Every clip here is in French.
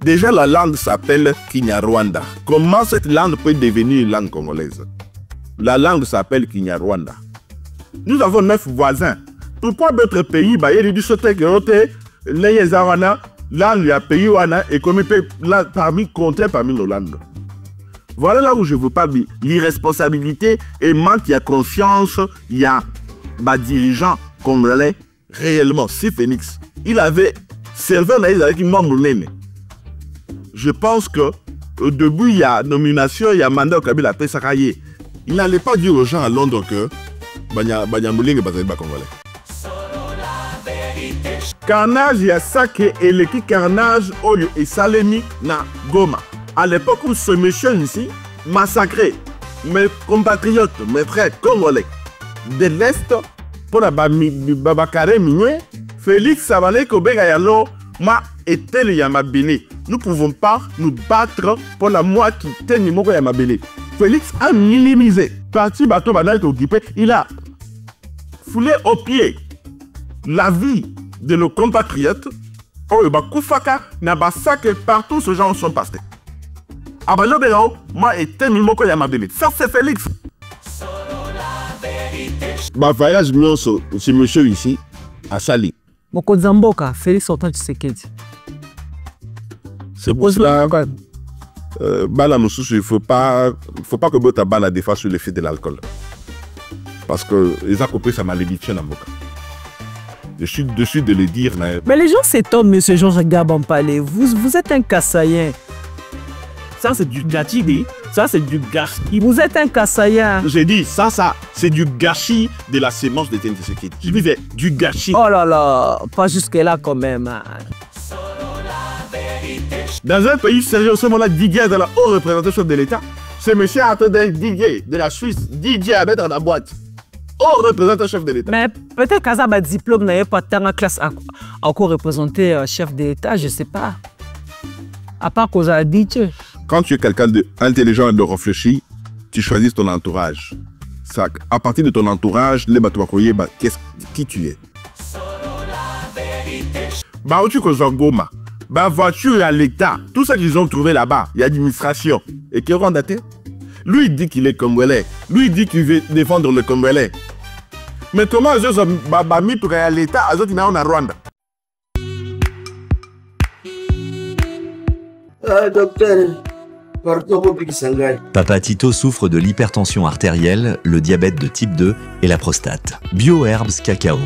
Déjà, la langue s'appelle Kinyarwanda. Comment cette langue peut devenir une langue congolaise? La langue s'appelle Kinyarwanda. Nous avons 9 voisins. Pourquoi notre pays, il y a du sauté que les Zawana, là, il y a pays et comme parmi compter parmi nos langues. Voilà là où je vous parle. L'irresponsabilité et manque de confiance, il y a des dirigeants congolais réellement. Si Phoenix, il avait servi avec une membre. Je pense que au début, il y a nomination, il y a mandat au Kabila Pesakaye. Il n'allait pas dire aux gens à Londres que Banyamouling est congolais. Carnage, il y a ça qui est l'équipe carnage et Salemi na Goma. À l'époque où ce monsieur ici massacré mes compatriotes, mes frères congolais de l'Est pour la Babakare Migné, Félix Sabalé Kobegayalo m'a été le Yamabélé. Nous ne pouvons pas nous battre pour la moitié qui était le Yamabélé. Félix a minimisé. Parti bateau banal occupé, il a foulé au pied la vie de nos compatriotes. Oh, Koufaka n'a pas ça que partout ces gens sont passés. Abalo Béao m'a été Mimoko Yamabélé. Ça, c'est Félix. Ma voyage, c'est monsieur ici, à Sali. Moko Zamboka, Félix Antoine Tshisekedi. C'est pour cela. Bala Moussoussou, il ne faut pas que Bota Bala défasse sur l'effet de l'alcool. Parce que les a compris sa malédiction en Boka. Je suis dessus de le dire. Mais les gens s'étonnent, monsieur Georges Gabampalé. Vous êtes un Kassaïen. Ça, c'est du gâchis. Ça, c'est du gâchis. Vous êtes un Kassaïen. J'ai dit, ça, c'est du gâchis de la sémence de Téné Tshisekedi. Je disais, du gâchis. Oh là là, pas jusque-là quand même. Dans un pays sérieux, ce moment-là, Didier est dans la haute représentation de l'État. Ce monsieur est en train d'être Didier de la Suisse. Didier à mettre dans la boîte. Haut représentant chef de l'État. Mais peut-être qu'Azab a diplôme n'avait pas tant en classe encore représenté chef de l'État, je ne sais pas. À part qu'on a dit. Quand tu es quelqu'un d'intelligent et de réfléchi, tu choisis ton entourage. Ça, à partir de ton entourage, les batouakoye, qui tu es. Bah, où tu es Goma. Bah, voiture à l'État. Tout ça qu'ils ont trouvé là-bas, il y a l'administration. Et qui ont daté? Lui, il dit qu'il est congolais. Lui, il dit qu'il veut défendre le congolais. Mais comment ils ont mis pour à l'État, ils ont dit en Rwanda? Docteur, Papa Tito souffre de l'hypertension artérielle, le diabète de type 2 et la prostate. BioHerbs Cacao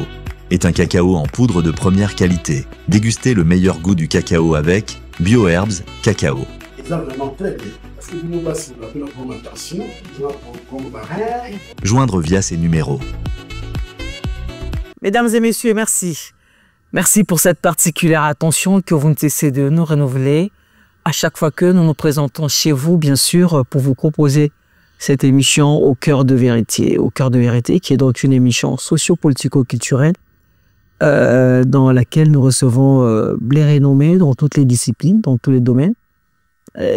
est un cacao en poudre de première qualité. Dégustez le meilleur goût du cacao avec BioHerbs Cacao. Joindre via ces numéros. Mesdames et messieurs, merci. Merci pour cette particulière attention que vous ne cessez de nous renouveler à chaque fois que nous nous présentons chez vous, bien sûr, pour vous proposer cette émission Au cœur de vérité. Au cœur de vérité, qui est donc une émission socio-politico-culturelle dans laquelle nous recevons les renommés dans toutes les disciplines, dans tous les domaines.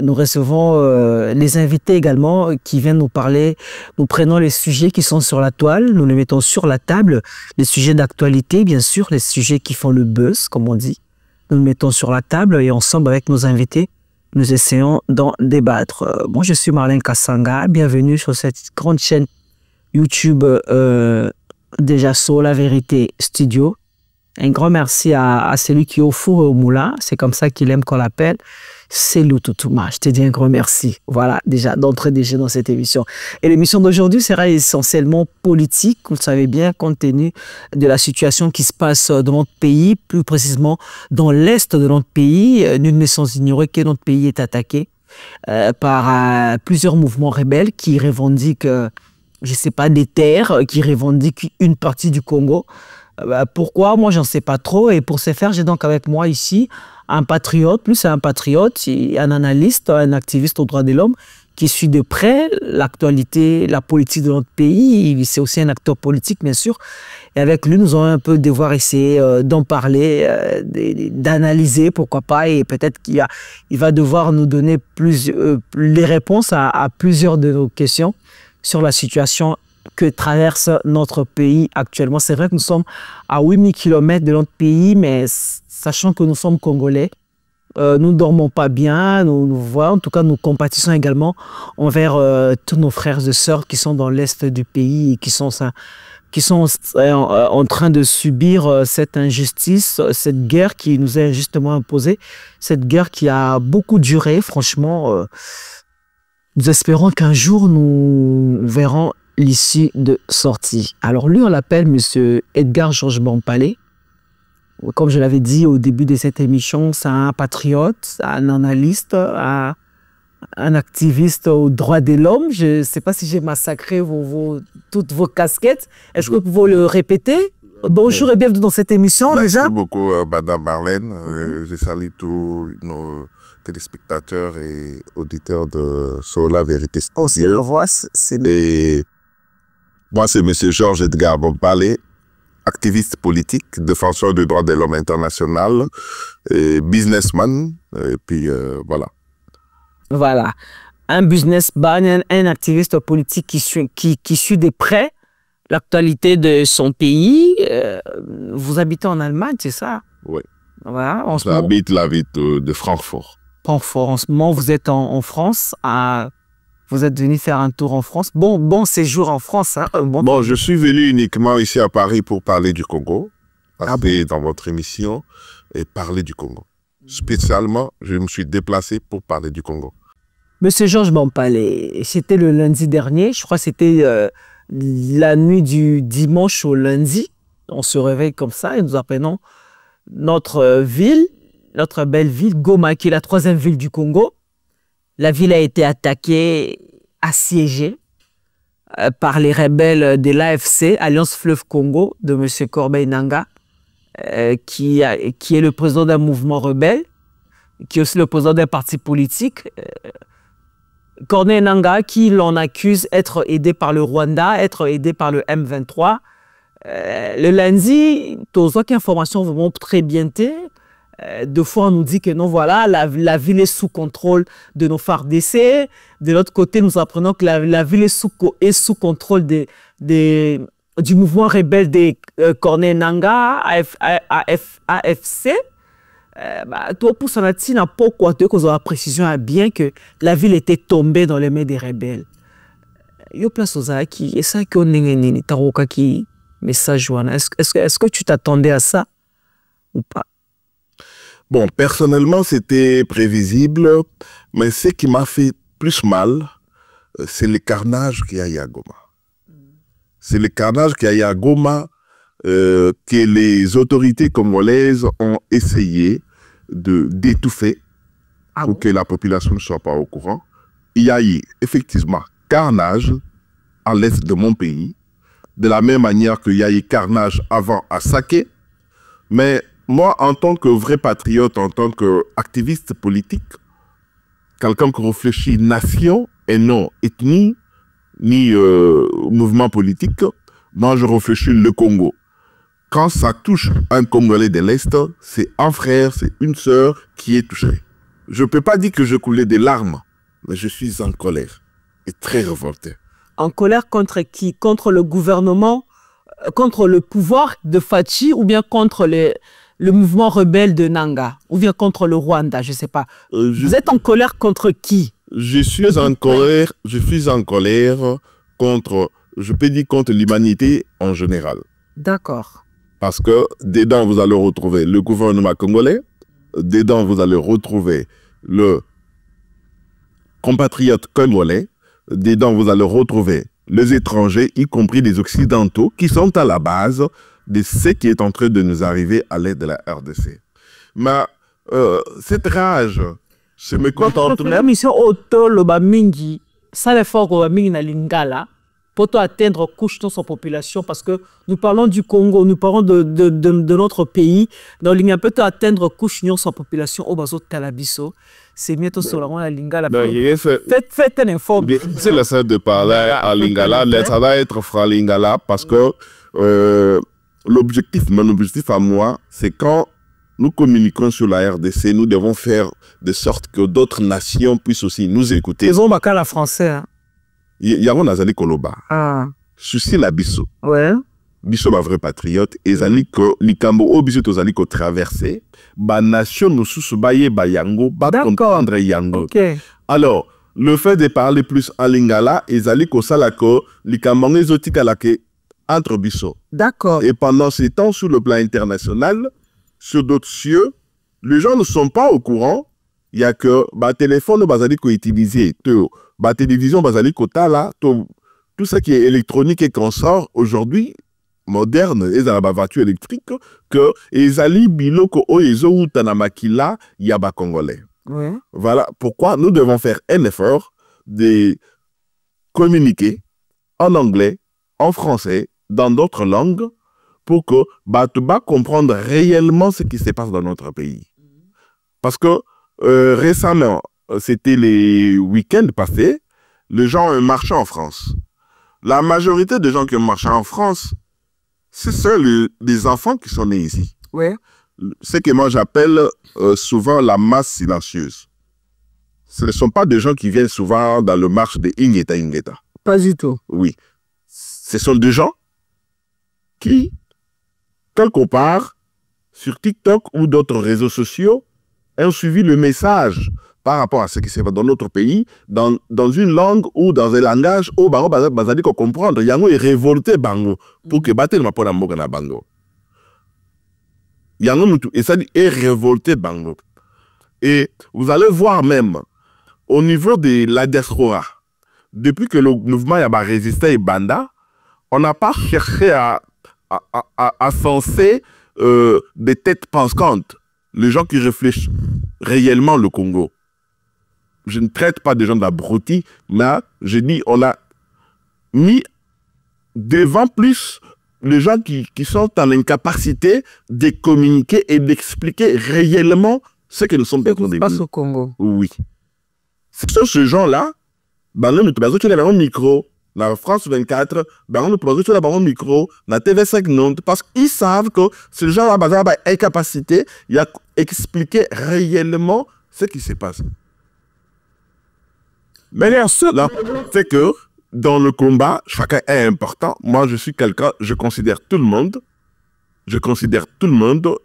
Nous recevons les invités également qui viennent nous parler. Nous prenons les sujets qui sont sur la toile, nous les mettons sur la table, les sujets d'actualité, bien sûr, les sujets qui font le buzz, comme on dit. Nous les mettons sur la table et ensemble avec nos invités, nous essayons d'en débattre. Moi, je suis Marlène Kassanga, bienvenue sur cette grande chaîne YouTube déjà sur La Vérité Studio. Un grand merci à celui qui est au four et au moulin, c'est comme ça qu'il aime qu'on l'appelle. C'est Loutoutuma. Je te dis un grand merci. Voilà, déjà, d'entrer déjà dans cette émission. Et l'émission d'aujourd'hui sera essentiellement politique, vous le savez bien, compte tenu de la situation qui se passe dans notre pays, plus précisément dans l'est de notre pays. Nul n'est sans ignorer que notre pays est attaqué par plusieurs mouvements rebelles qui revendiquent, je ne sais pas, des terres, qui revendiquent une partie du Congo. Pourquoi? Moi, j'en sais pas trop. Et pour ce faire, j'ai donc avec moi ici un patriote, plus un patriote, un analyste, un activiste aux droits de l'homme qui suit de près l'actualité, la politique de notre pays. C'est aussi un acteur politique, bien sûr. Et avec lui, nous allons un peu devoir essayer d'en parler, d'analyser, pourquoi pas. Et peut-être qu'il va devoir nous donner les réponses à plusieurs de nos questions sur la situation que traverse notre pays actuellement. C'est vrai que nous sommes à 8000 km de notre pays, mais sachant que nous sommes Congolais, nous ne dormons pas bien, nous voyons, en tout cas nous compatissons également envers tous nos frères et sœurs qui sont dans l'est du pays et qui sont en train de subir cette injustice, cette guerre qui nous est injustement imposée, cette guerre qui a beaucoup duré, franchement. Nous espérons qu'un jour nous verrons l'issue de sortie. Alors lui, on l'appelle M. Edgar Georges Bampalé. Comme je l'avais dit au début de cette émission, c'est un patriote, un analyste, un activiste aux droits de l'homme. Je ne sais pas si j'ai massacré toutes vos casquettes. Est-ce que vous pouvez le répéter? Bonjour et bienvenue dans cette émission. Merci beaucoup, Madame Marlène. Je salue tous nos téléspectateurs et auditeurs de Sur la vérité. Et moi, c'est M. Georges Edgar Bampalé, activiste politique, défenseur des droits de l'homme international, et businessman, et puis voilà. Voilà, un businessman, un activiste politique qui suit de près l'actualité de son pays. Vous habitez en Allemagne, c'est ça? Oui. Voilà, J'habite la ville de Francfort. Francfort, en ce moment, vous êtes en France, vous êtes venu faire un tour en France. Bon séjour en France. Hein. Bon, je suis venu uniquement ici à Paris pour parler du Congo, passer dans votre émission et parler du Congo. Spécialement, je me suis déplacé pour parler du Congo. Monsieur Georges Bampalé, c'était le lundi dernier, je crois que c'était la nuit du dimanche au lundi. On se réveille comme ça et nous apprenons notre ville, notre belle ville, Goma, qui est la 3e ville du Congo. La ville a été attaquée, assiégée par les rebelles de l'AFC, Alliance Fleuve Congo, de M. Corbeil Nanga, qui est le président d'un mouvement rebelle, qui est aussi le président d'un parti politique. Corneille Nanga, qui l'on accuse d'être aidé par le Rwanda, être aidé par le M23. Le lundi, tous aucune information vraiment très bien. Deux fois, on nous dit que non, voilà, la ville est sous contrôle de nos FARDC. De l'autre côté, nous apprenons que la ville est sous contrôle du mouvement rebelle de Corneille Nanga, AFC. Toi, pour ça, tu n'as pas quoi te cause la précision à bien que la ville était tombée dans les mains des rebelles. Yo place aux qui et ça qu'on n'est pas qui message. Est-ce que tu t'attendais à ça ou pas? Bon, personnellement, c'était prévisible, mais ce qui m'a fait plus mal, c'est le carnage qu'il y a eu à Goma. C'est le carnage qu'il y a eu à Goma que les autorités congolaises ont essayé d'étouffer pour que la population ne soit pas au courant. Il y a eu effectivement carnage à l'est de mon pays, de la même manière qu'il y a eu carnage avant à Saké, mais moi, en tant que vrai patriote, en tant qu'activiste politique, quelqu'un qui réfléchit nation et non ethnie, ni mouvement politique, moi je réfléchis le Congo. Quand ça touche un Congolais de l'Est, c'est un frère, c'est une sœur qui est touché. Je ne peux pas dire que je coulais des larmes, mais je suis en colère et très révolté. En colère contre qui? Contre le gouvernement, contre le pouvoir de Fachi ou bien contre le mouvement rebelle de Nanga ou bien contre le Rwanda, je ne sais pas. Vous êtes en colère contre qui? Je suis en colère contre, je peux dire contre l'humanité en général. D'accord. Parce que dedans, vous allez retrouver le gouvernement congolais, dedans, vous allez retrouver le compatriote congolais, dedans, vous allez retrouver les étrangers, y compris les occidentaux, qui sont à la base de ce qui est en train de nous arriver à l'aide de la RDC. Mais cette rage, je me contente. La mission auto le bamingi, ça l'effort que bamingi na lingala pour atteindre couche dans sa population parce que nous parlons du Congo, nous parlons de notre pays. Dans l'Inga peut atteindre couche dans sa population au bazo talabiso. C'est bientôt sur la lingala. Faites un effort. C'est le fait de parler à lingala, ça va être fra lingala parce que l'objectif, mon objectif à moi, c'est quand nous communiquons sur la RDC, nous devons faire de sorte que d'autres nations puissent aussi nous écouter. Ils ont bakal la français. Il y a un Nazali Koloba. Ah. Je suis la bisso. Ouais. biso ba vrai patriote ezali ko likambo o biso tozali ko traverser ba nation mosusu baye ba yango ba comprendre yango. Okay. Alors le fait de parler plus en lingala ezali ko sala ko likambo ezotika la ke entre biso. D'accord. Et pendant ces temps sur le plan international, sur d'autres cieux, les gens ne sont pas au courant. Il y a que ba téléphone bazali ko utiliser, ba télévision bazali ko tala, tout ce qui est électronique et consort aujourd'hui moderne et dans la voiture électrique que ezali biloko o ezo utana makila ya ba congolais. Oui. Voilà pourquoi nous devons faire un effort de communiquer en anglais, en français, dans d'autres langues pour que Batouba comprendre réellement ce qui se passe dans notre pays. Parce que récemment, c'était les week-ends passés, les gens ont marché en France. La majorité des gens qui ont marché en France, c'est seuls les enfants qui sont nés ici. Oui. Ce que moi j'appelle souvent la masse silencieuse. Ce ne sont pas des gens qui viennent souvent dans le marche de Ingeta Ingeta. Pas du tout. Oui. Ce sont des gens qui, quelque part, sur TikTok ou d'autres réseaux sociaux, ont suivi le message par rapport à ce qui se passe dans notre pays, dans une langue ou dans un langage où Bango Bazali qu'on comprendre. Yango est révolté Bango pour que batte le mapona mboka na Bango. Yango mutu et ça est révolté Bango. Et vous allez voir même au niveau de la diaspora, depuis que le mouvement Yaba résisté et Banda, on n'a pas cherché à censer des têtes pensantes, les gens qui réfléchissent réellement le Congo. Je ne traite pas des gens d'abrutis, mais je dis on a mis devant plus les gens qui sont en incapacité de communiquer et d'expliquer réellement ce que nous sommes en train de vivre au Congo. Oui. C'est ce gens-là, ben nous avons un micro. La France 24, ben on produit sur la micro, la TV5 non, parce qu'ils savent que ce genre là a incapacité, il a expliqué réellement ce qui se passe. Mais là, c'est que dans le combat, chacun est important. Moi, je suis quelqu'un, je considère tout le monde,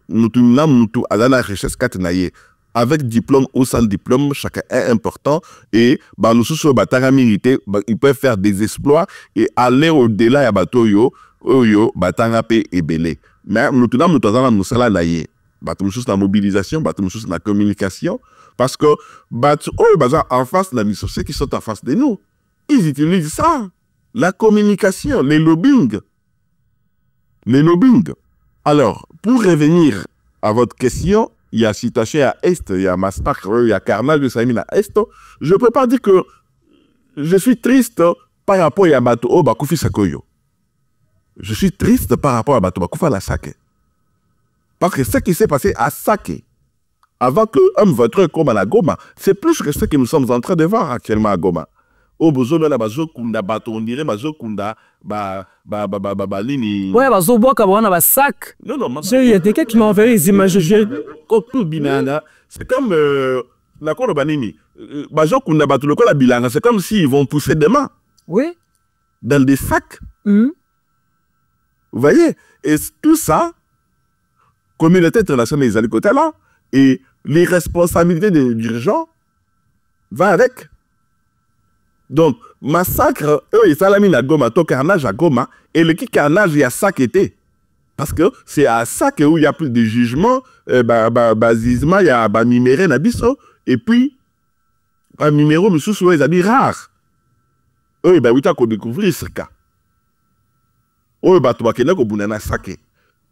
nous tous à la richesse katnaye. Avec diplôme ou sans diplôme, chacun est important. Et bah, nous sommes milité, ils peuvent faire des exploits et aller au-delà ya batoyo, oyo, batangapé et belé. Mais nous avons la mobilisation, la communication, parce que en face de la mission, ceux qui sont en face de nous, ils utilisent ça. La communication, les lobbying. Les lobbying. Alors, pour revenir à votre question, il y a situation à Est, il y a massacre, il y a carnage de Saïmine à Est. Je ne peux pas dire que je suis triste par rapport à Bato Bakoufi Sakoyo. Je suis triste par rapport à Bato Bakoufa la Sake. Parce que ce qui s'est passé à Sake, avant que l'homme vote comme à la Goma, c'est plus que ce que nous sommes en train de voir actuellement à Goma. Au besoin de la bazo kunda bato on dirait bazo kunda lini. Ouais, bazo bois kabana ba sac. Non, il y a quelqu'un qui m'a envoyé les images. C'est comme la cour banini. Bazo kunda bato le la bilanga, c'est comme s'ils vont pousser des mains. Oui. Dans des sacs. Vous voyez? Et tout ça, communauté internationale les côté là, et les responsabilités des dirigeants vont avec. Donc, massacre, eux, ils salamine à Goma, to carnage à Goma, et le qui carnage, il y a ça qui était. Parce que c'est à ça où il y a plus de jugement, basisement, il y a numéro nabiso, et puis, un numéro, monsieur, souvent, ils ont rare. Eux, ils ont découvert ce cas. Eux, ils ont saké.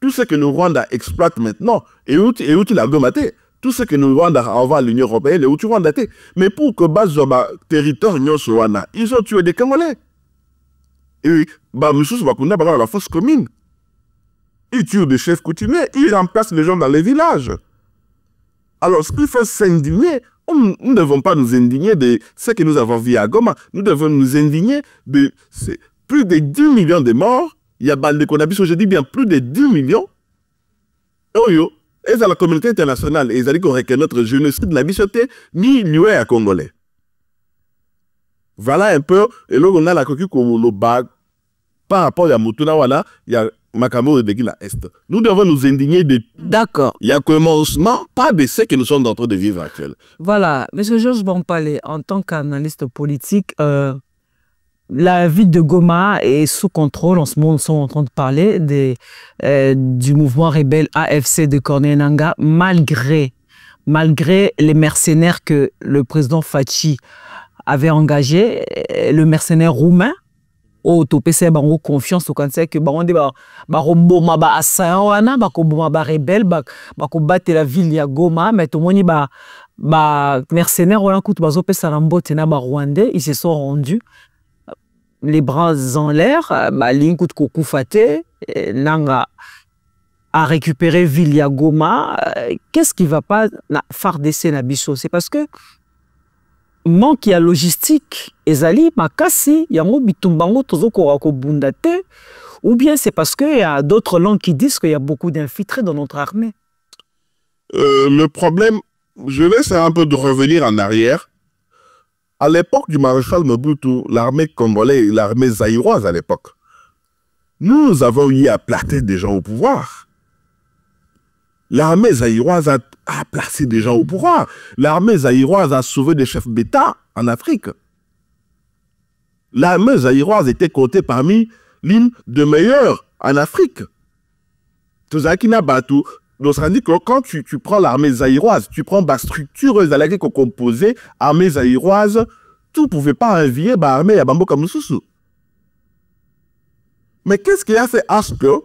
Tout ce que le Rwanda exploite maintenant, et où il a gomaté. Tout ce que nous Rwanda envoie à l'Union européenne, les outils rwandais. Mais pour que Bazoba territoire ils ont tué des Congolais. Et monsieur Bakunda la fosse commune. Ils tuent des chefs coutumiers, ils remplacent les gens dans les villages. Alors, ce qu'il faut s'indigner, nous ne devons pas nous indigner de ce que nous avons vu à Goma. Nous devons nous indigner de plus de 10 millions de morts. Il y a des Konabis, je dis bien plus de 10 millions. Et dans la communauté internationale, ils ont dit que notre génocide n'a bichoté ni nué à Congolais. Voilà un peu, et là on a la coquille comme le bag. Par rapport à Mutuna, voilà, il y a Macamo de la Est. Nous devons nous indigner de... D'accord. Il y a commencement, pas de ce que nous sommes en train de vivre actuellement. Voilà, Monsieur Georges Bampalé, en tant qu'analyste politique, la ville de Goma est sous contrôle. En ce moment, nous sommes en train de parler du mouvement rebelle AFC de Corneille Nangaa, malgré les mercenaires que le président Fachi avait engagés, le mercenaire roumain, au topese bango confiance au conseil que bango de boma ba assaillant wana bakoboma ba rebelle bakobatela la ville ya Goma, mais tout moni ba mercenaires wana kutu bazopesa na mbote na ba rwandais, ils se sont rendus les bras en l'air, balingi kutu kokufate Nanga a récupéré ville ya Goma. Qu'est-ce qui va pas na FARDC na biso? C'est parce que manque ya logistique ezali makasi yango bitumbango tozokora ko bundate, ou bien c'est parce qu'il y a d'autres langues qui disent qu'il y a beaucoup d'infiltrés dans notre armée? Le problème, je laisse un peu de revenir en arrière. À l'époque du maréchal Mobutu, l'armée congolaise, l'armée zaïroise à l'époque, nous avons eu à placer des gens au pouvoir. L'armée zaïroise a placé des gens au pouvoir. L'armée zaïroise a sauvé des chefs d'État en Afrique. L'armée zaïroise était comptée parmi l'une des meilleures en Afrique. Tozakina Batu, on se dit que quand tu prends l'armée zaïroise, tu prends la structure composée, armée zaïroise, tu ne pouvais pas envier l'armée à Bambo comme Soussou. Mais qu'est-ce qui a fait à ce que,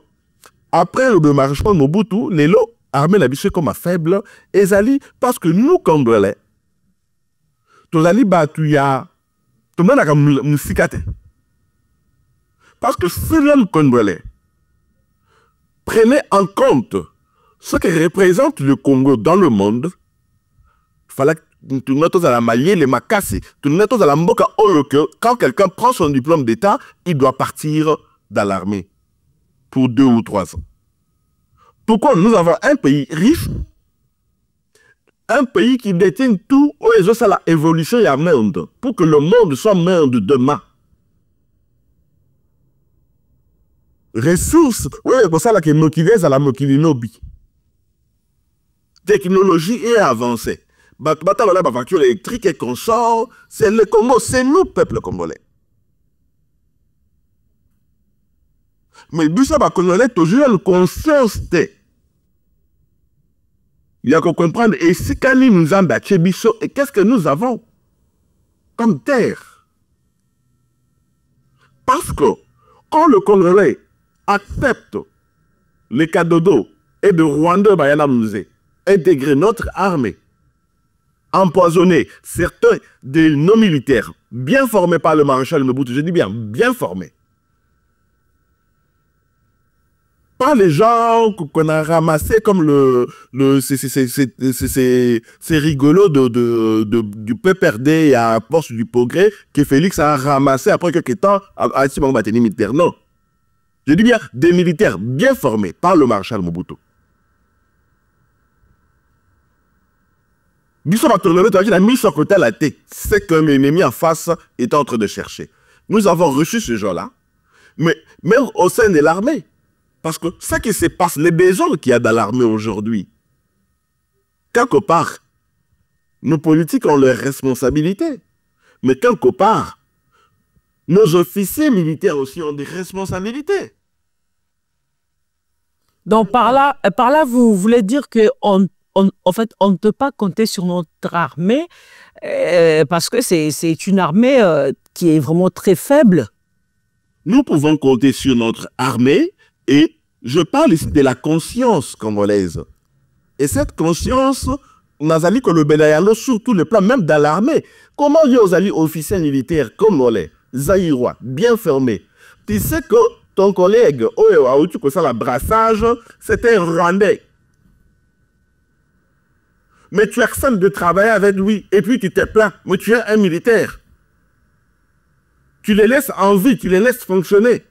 après le maréchal Mobutu, les lots armée l'habitude comme faible, ezali parce que nous Congolais, tozali batu ya, tout le monde a comme musikate. Parce que si les Congolais prenaient en compte ce que représente le Congo dans le monde, il fallait que tout le monde à la Mali, les Makassi, tout le monde à la Mboka, quand quelqu'un prend son diplôme d'État, il doit partir dans l'armée pour 2 ou 3 ans. Pourquoi nous avons un pays riche, un pays qui détient tout, où ils ont la évolution et la monde, pour que le monde soit monde demain. Ressources, oui, pour ça que nous qui à la Mokilinobi. Technologie est avancée. La voiture électrique et consort, c'est le Congo, c'est nous, peuple congolais. Mais le but, c'est toujours une conscience. Il y a qu'à comprendre, et si Kani nous a battu, et qu'est-ce que nous avons comme terre? Parce que quand le Congolais accepte les cadeaux d'eau et de Rwanda, intégrer notre armée, empoisonner certains de nos militaires, bien formés par le maréchal Mobutu, je dis bien formés, pas les gens qu'on a ramassés comme c'est rigolo du PPRD à Force du Progrès que Félix a ramassé après quelques temps à ce moment militaire. Non. Je dis bien des militaires bien formés par le maréchal Mobutu. Il a mis sur côté la tête. C'est que l'ennemi en face est en train de chercher. Nous avons reçu ce gens-là, mais même au sein de l'armée. Parce que ce qui se passe, les besoins qu'il y a dans l'armée aujourd'hui, quelque part, nos politiques ont leurs responsabilités. Mais quelque part, nos officiers militaires aussi ont des responsabilités. Donc par là vous voulez dire qu'en fait, on ne peut pas compter sur notre armée parce que c'est une armée qui est vraiment très faible. Nous pouvons compter sur notre armée. Et je parle ici de la conscience congolaise. Et cette conscience, nous avons que le Bédayalo sur tous les plans, même dans l'armée. Comment il y a aux officiers militaires congolais, zaïrois, bien fermés? Tu sais que ton collègue, le brassage, c'était un Rwandais. Mais tu acceptes de travailler avec lui et puis tu te plains. Mais tu es un militaire. Tu les laisses en vie, tu les laisses fonctionner.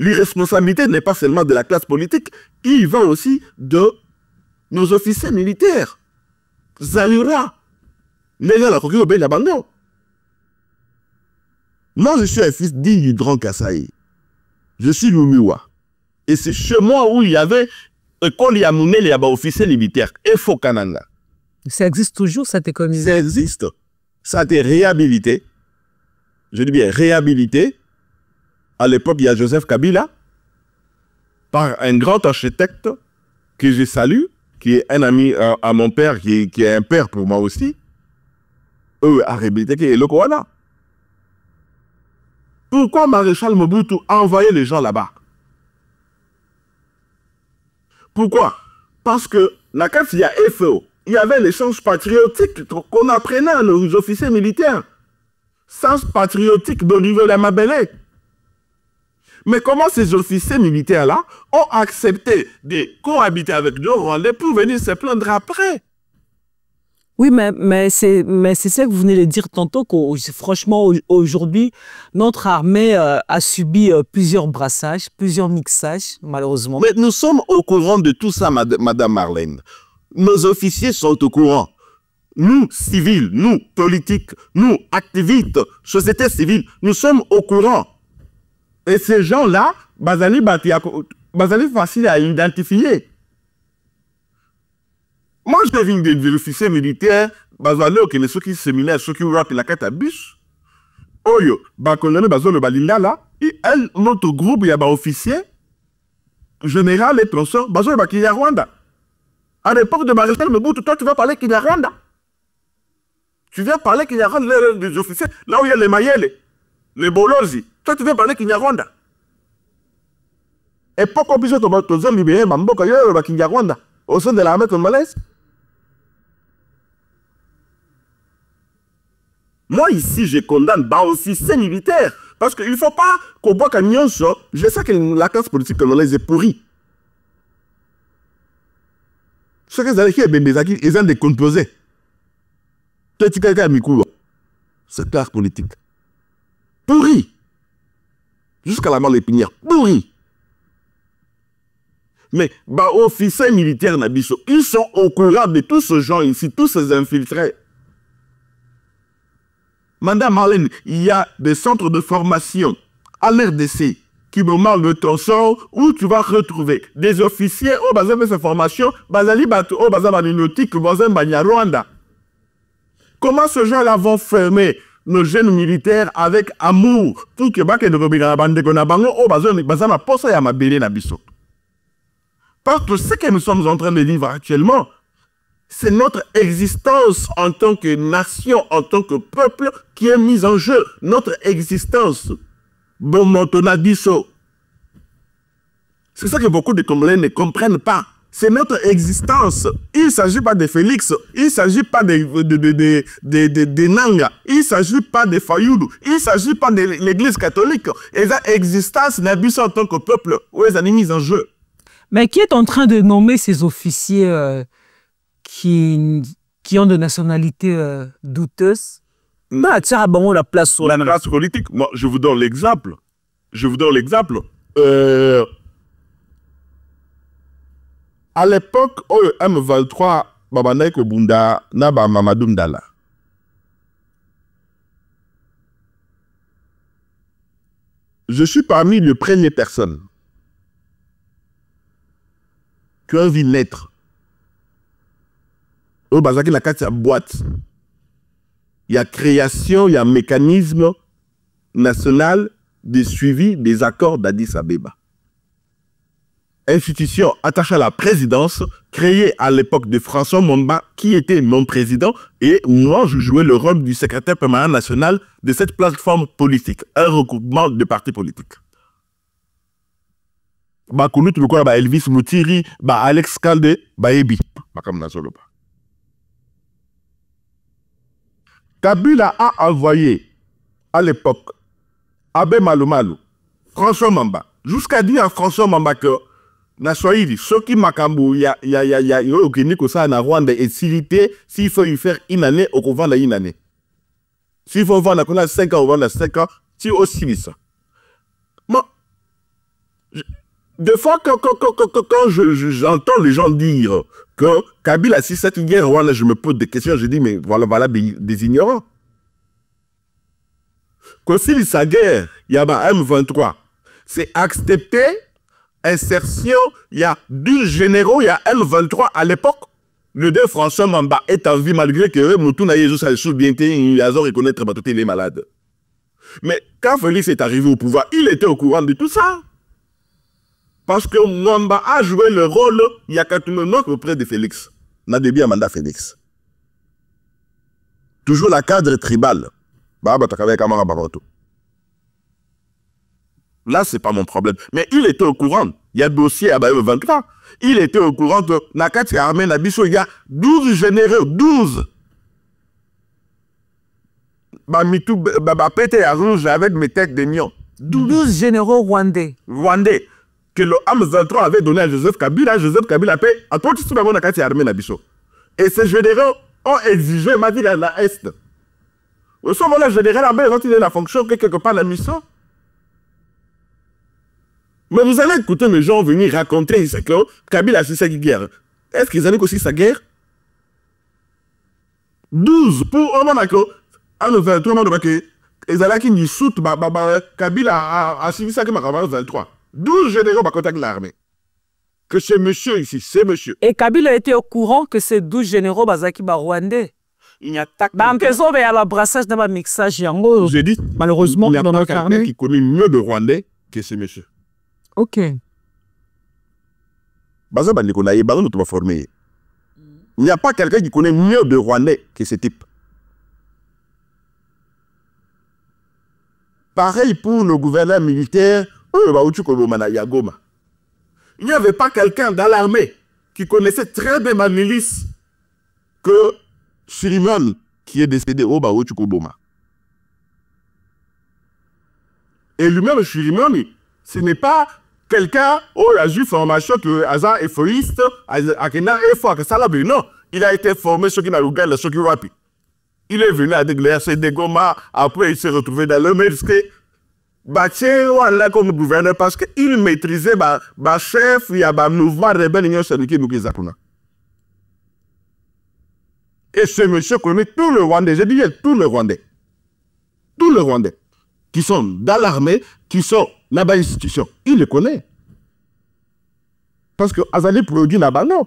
L'irresponsabilité n'est pas seulement de la classe politique, il va aussi de nos officiers militaires. Zaïra. Moi, je suis un fils digne du grand Kassaï. Je suis Lumiwa. Et c'est chez moi où il y avait l'école Yamoune, il y avait officier militaire. Et Fokananga. Ça existe toujours, cette école militaire? Ça existe. Ça a été réhabilité. Je dis bien réhabilité. À l'époque, il y a Joseph Kabila, par un grand architecte que je salue, qui est un ami à mon père, qui est un père pour moi aussi. Eux, à réhabiliter, qui est le Koala. Pourquoi Maréchal Mobutu a envoyé les gens là-bas? Pourquoi? Parce que, quand il y a FO, il y avait l'échange patriotique qu'on apprenait à nos officiers militaires. Sens patriotique d'Olivier Lamabélé. Mais comment ces officiers militaires-là ont accepté de cohabiter avec les Rwandais pour venir se plaindre après? Oui, mais c'est ça que vous venez de dire tantôt, que franchement, aujourd'hui, notre armée a subi plusieurs brassages, plusieurs mixages, malheureusement. Mais nous sommes au courant de tout ça, Madame Marlène. Nos officiers sont au courant. Nous, civils, nous, politiques, nous, activistes, société civile, nous sommes au courant. Et ces gens-là, Bazali facile à identifier. Moi, je viens des officiers militaires, Bazali, ceux qui séminaires, ceux qui rappent la carte à bus. Oyo, colonel Bazali Balila, là, et elle, notre groupe, il y a un officier, général et professeur, Bazali Rwanda. À l'époque de Maréchal Mobutu, toi, tu vas parler Kinyarwanda. Tu viens parler Kinyarwanda des officiers, là où il y a les Mayele, les Bolozi. Toi, tu viens parler Kinyarwanda. Et pourquoi on peut te dire libérer Mamboka Kinyarwanda au sein de l'armée congolaise? Moi, ici, je condamne aussi ces militaires. Parce qu'il ne faut pas qu'on voit qu'à Nyonso, je sais que la classe politique congolaise est pourrie. Ce que vous avez ils ont décomposé. Cette classe politique. Pourri. Jusqu'à la mort des pinières. Pourri. Mais, officiers militaires, ils sont au courant de tous ces gens ici, tous ces infiltrés. Madame Marlène, il y a des centres de formation à l'RDC qui me marquent de ton sort où tu vas retrouver des officiers au bazar de ces formations, bazali batu au bazar balinotique, bazar Rwanda. Comment ces gens-là vont fermer nos jeunes militaires avec amour pour que bake de robina bande qu'on a bango au bazar na posa ya mabele na biso? Parce que ce que nous sommes en train de vivre actuellement, c'est notre existence en tant que nation, en tant que peuple qui est mise en jeu. Notre existence. Bon, c'est ça que beaucoup de Congolais ne comprennent pas. C'est notre existence. Il ne s'agit pas de Félix. Il ne s'agit pas de Nanga. Il ne s'agit pas de Fayoulou. Il ne s'agit pas de l'Église catholique. Et cette existence n'est pas en tant que peuple où ils sont mis en jeu. Mais qui est en train de nommer ces officiers qui ont de nationalités douteuses? La place sur la classe politique. Moi, je vous donne l'exemple. À l'époque, M23, Babanaïko Bunda, Naba Mamadou Ndala. Je suis parmi les premières personnes qui ont vu naître. Au Bazaki, la carte, boîte. Il y a création, il y a mécanisme national de suivi des accords d'Addis Abeba. Institution attachée à la présidence, créée à l'époque de François Momba, qui était mon président, et moi, je jouais le rôle du secrétaire permanent national de cette plateforme politique, un regroupement de partis politiques. Elvis Moutiri, Alex Kalde, Ebi. Kabila a envoyé à l'époque Abbé Malumalu, François Mamba, jusqu'à dire à François Mamba que Naswahili, ceux qui makambu ya au ça na Rwanda et s'il faut y faire une année, au couvent une année. S'il faut vendre la 5 ans, on vend 5 ans, c'est aussi ça. Moi, des fois, quand j'entends les gens dire que Kabila, si c'est une guerre Rwanda, je me pose des questions, je dis, mais voilà des ignorants. Que si sa guerre, il y a un M23, c'est accepter insertion. Il y a 12 généraux, il y a M23 à l'époque. Le 2 François Mamba est en vie malgré que Moutouna Yesus a bien il a reconnaître que il est malade. Mais quand Félix est arrivé au pouvoir, il était au courant de tout ça. Parce que Mwamba a joué le rôle, il y a 89 auprès de Félix. Nadebi Amanda Félix. Toujours la cadre tribal. Là, c'est pas mon problème. Mais il était au courant. Il y a dossier à 23. Il était au courant que Nakati Armée Nabiso, il y a 12 généraux, 12. Bamitou, Pété à rouge avec mes têtes de nions. 12 généraux rwandais. Rwandais. Que le AM23 avait donné à Joseph Kabila. Joseph Kabila paie en tout cas à Nakati Armée Nabiso. Et ces généraux ont exigé ma vie à la Est. Au moment là, général Ambé, il a la fonction quelque part la mission. Mais vous allez écouter les gens venir raconter que Kabila a fait sa guerre. Est-ce qu'ils allaient aussi sa guerre? 12 pour un moment en 23 ils allaient qui nous soutent Kabila a suivi ça comme en 23. 12 généraux par contact l'armée. Que ce monsieur ici, c'est monsieur. Et Kabila était au courant que ces 12 généraux bazaki ba rwandais. Il n'y a pas de à l'abrassage dans le mixage. J'ai dit, malheureusement, il n'y a pas quelqu'un qui connaît mieux de Rwandais que ce monsieur. Ok. Il n'y a pas quelqu'un qui connaît mieux de Rwandais que ce type. Pareil pour le gouverneur militaire, il n'y avait pas quelqu'un dans l'armée qui connaissait très bien ma milice que Chirimon qui est décédé au Baouchukoboma. Et lui-même, Chirimon, ce n'est pas quelqu'un qui a eu formation que Aza est fauiste, Akena est fort, que ça l'a vu. Non, il a été formé sur qui n'a pas sur qui rapi. Il est venu à déclarer des Goma, après il s'est retrouvé dans le médecin. Voilà comme gouverneur parce qu'il maîtrisait le chef, il y a un mouvement rebelle, il y a un et ce monsieur connaît tout le Rwandais. J'ai dit tout le Rwandais. Tout le Rwandais. Qui sont dans l'armée, qui sont là-bas institution. Il le connaît. Parce que Azali produit là-bas, non.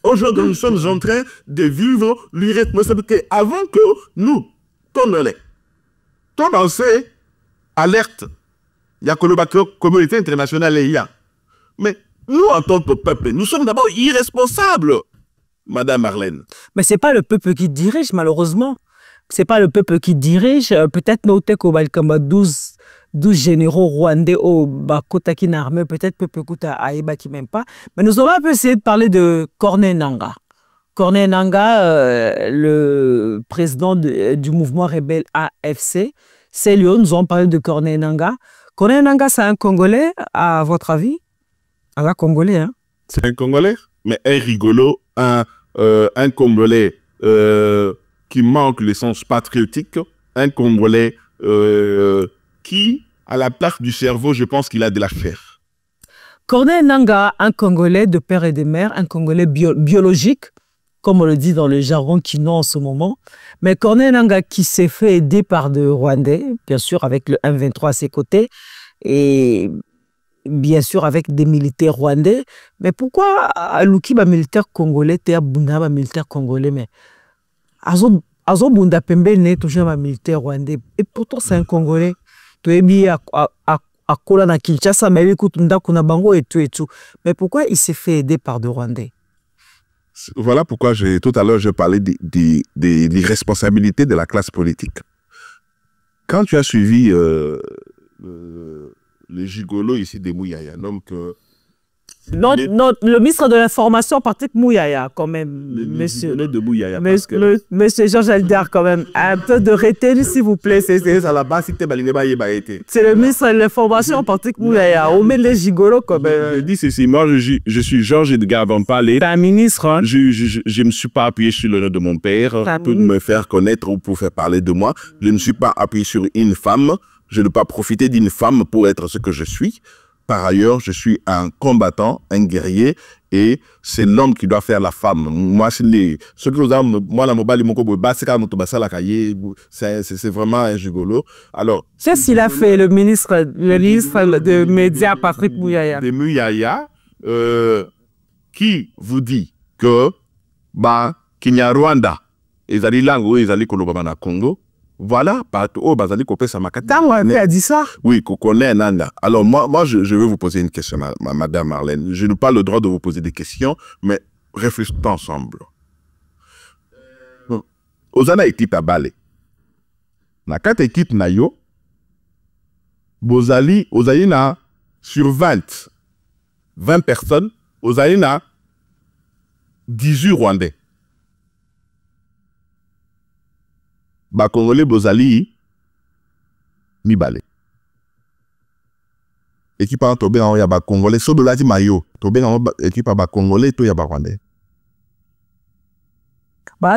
Aujourd'hui, nous sommes en train de vivre l'irresponsabilité avant que nous, tournons-les. Tournons-les, alerte. Il y a que la communauté internationale, il y a. Mais nous, en tant que peuple, nous sommes d'abord irresponsables, Madame Marlène. Mais ce n'est pas le peuple qui dirige, malheureusement. Ce n'est pas le peuple qui dirige. Peut-être nous avons 12 généraux rwandais au Bakotaki Narme, peut-être peuple Kouta Aïba qui même pas. Mais nous allons un peu essayer de parler de Corneille Nangaa. Corneille Nangaa, le président du mouvement rebelle AFC, c'est lui, nous allons parler de Corneille Nangaa. Corneille Nangaa, c'est un Congolais, à votre avis? Un Congolais, hein? C'est un Congolais, mais un rigolo, un Congolais qui manque le sens patriotique, un Congolais qui, à la place du cerveau, je pense qu'il a de la chair. Corneille Nangaa, un Congolais de père et de mère, un Congolais biologique, comme on le dit dans le jargon qui n'a en ce moment. Mais Corneille Nangaa qui s'est fait aider par des Rwandais, bien sûr avec le M23 à ses côtés, et bien sûr avec des militaires rwandais. Mais pourquoi Alouki ba militaire congolais, Théa Bunda ba militaire congolais, mais Azo Bunda Pembe n'est toujours un militaire rwandais. Et pourtant c'est un Congolais. Tu es mis à Kola na Kinshasa, mais écoute, Ndakuna Bango et tout. Mais pourquoi il s'est fait aider par des Rwandais? Voilà pourquoi tout à l'heure je parlais des responsabilités de la classe politique. Quand tu as suivi les gigolos ici de Mouyaya, donc non, le ministre de l'Information, Patrick Mouyaya, quand même, monsieur. De Mouyaya. Monsieur Georges Eldar, quand même, un peu de retenue, s'il vous plaît. C'est le ministre de l'Information, Patrick Mouyaya. On met les gigolos, quand même. Je dis ceci, moi, je suis Georges Edgar Van Palais. C'est un ministre, hein? Je ne me suis pas appuyé sur le nom de mon père. Pour me faire connaître ou pour faire parler de moi. Je ne suis pas appuyé sur une femme. Je ne peux pas profiter d'une femme pour être ce que je suis. par ailleurs, je suis un combattant, un guerrier, et c'est l'homme qui doit faire la femme. Moi, c'est vraiment un gigolo. Alors, c'est ce qu'il a fait, le ministre de Médias, Patrick Mouyaya. De Mouyaya, qui vous dit que Kinyarwanda, ils allaient langue, ils allaient Kolobana Congo. Voilà, partout où Bazali Kopé Samakata. Tu as dit ça? Oui, qu'on connaît Nanda. Alors, moi, je vais vous poser une question, Madame Marlène. Je n'ai pas le droit de vous poser des questions, mais réfléchissons ensemble. Ozana équipe à Balé. Na 4 équipes Nayo, Bozali, na sur 20 personnes, na 18 Rwandais. Congolais Bozali mi balé. Équipe en tobe en yaba Congolais so de la di mayo tobe en équipe ba Congolais to yaba Rwandais.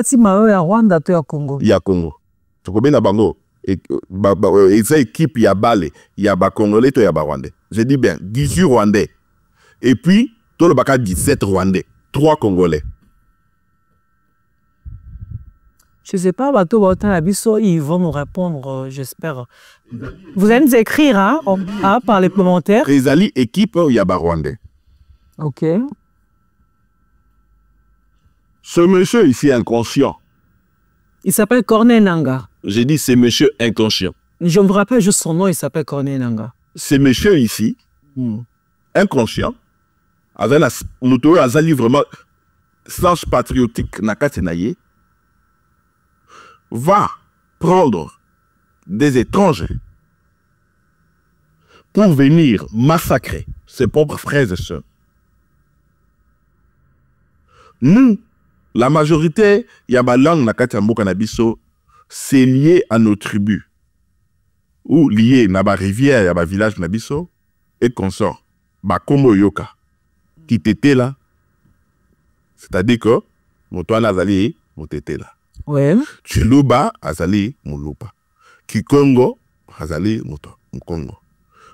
Ti mayo ya Rwanda to ya Congo. Ya Congo. To kobe na bango et équipe ya balé yaba Congolais to yaba Rwandais. Je dis bien 18 Rwandais. Et puis to le baka 17 Rwandais, 3 Congolais. Je ne sais pas, ils vont nous répondre, j'espère. Vous allez nous écrire par les commentaires. Rizali, équipe Yaba Rwandais. Ok. Ce monsieur ici inconscient. Il s'appelle Corneille Nangaa. J'ai dit c'est monsieur inconscient. Je me rappelle juste son nom, il s'appelle Corneille Nangaa. Ce monsieur ici, inconscient, nous avons vraiment sens patriotique, Nakatenaye, va prendre des étrangers pour venir massacrer ses propres frères et sœurs. Nous, la majorité, Yabalang Nakatambo Kanabiso, c'est lié à nos tribus. Ou lié à la rivière, à la village Nabiso, et consort. Bakomo Yoka, qui t'était là. C'est-à-dire que, mon toi Nazali, mon t'était là. Ouais. Chiluba, Azali, Muluba. Kikongo, Azali, Mukongo.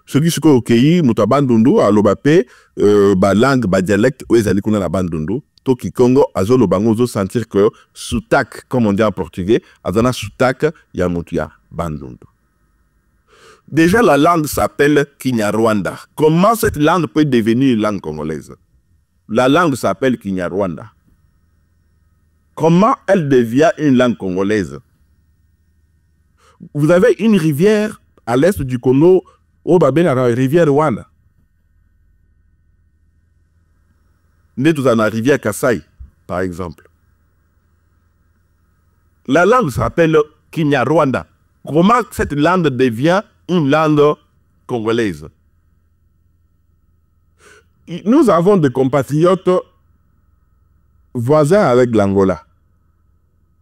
Ce qui se passe au pays, nous abandonnons à l'obapé, langue, dialecte, où ils allaient qu'on a abandonné. To Kikongo, Azolo Bango, sentir que soutak, comme on dit en portugais, Azana soutak, Yamutia, Bandondo. Déjà, la langue s'appelle Kinyarwanda. Comment cette langue peut devenir une langue congolaise? La langue s'appelle Kinyarwanda. Comment elle devient une langue congolaise? Vous avez une rivière à l'est du Congo, au Babena, la rivière Rwanda. Nous avons la rivière Kassai, par exemple. La langue s'appelle Kinyarwanda. Comment cette langue devient une langue congolaise? Nous avons des compatriotes voisins avec l'Angola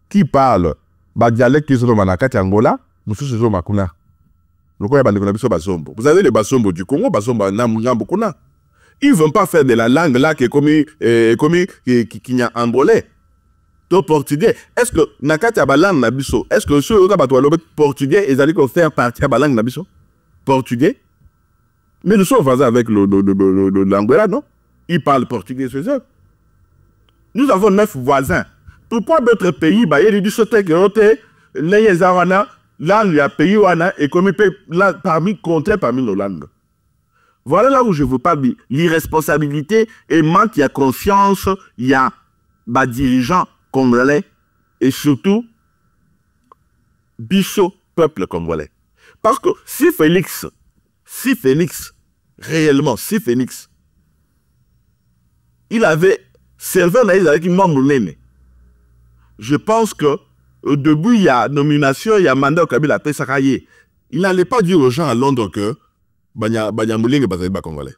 qui parlent le dialecte qui sont dans Angola, nous sommes au Makuna. Vous avez les basombo du Congo, basombo Namungambokuna. Ils ne vont pas faire de la langue là qui est qui a angolais. Tout portugais. Est-ce que Nakati a langue nabiso? Est-ce que ceux qui ont portugais, ils allaient faire partie de la langue nabiso? Portugais? Mais nous sommes voisins avec l'Angola, non? Ils parlent portugais, c'est ça. Nous avons 9 voisins. Pourquoi notre pays, il y a du sauté qui ont été, les Zawana, là, il y a pays et comme parmi nos langues. Voilà là où je vous parle de l'irresponsabilité et manque, il y a conscience, il y a dirigeants congolais et surtout, bichot peuple congolais. Parce que si Félix, réellement, si Félix, il avait servi avec une membre l'aîné. Je pense que au début, il y a nomination, il y a mandat au Kabila Pesakaye. Il n'allait pas dire aux gens à Londres que Banyamouling est basé congolais.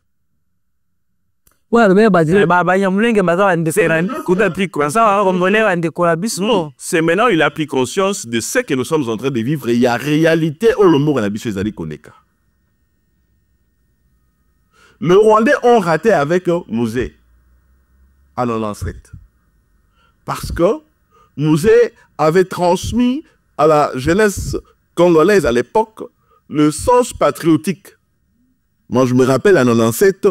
Ouais, mais Banyamouling est basé. C'est maintenant il a pris conscience de ce que nous sommes en train de vivre. Et il y a réalité où le mot qu'on a vu sur Koneka. Le Rwandais ont raté avec Mouzé à 97. Parce que Mouzé avait transmis à la jeunesse congolaise à l'époque le sens patriotique. Moi, je me rappelle en 97,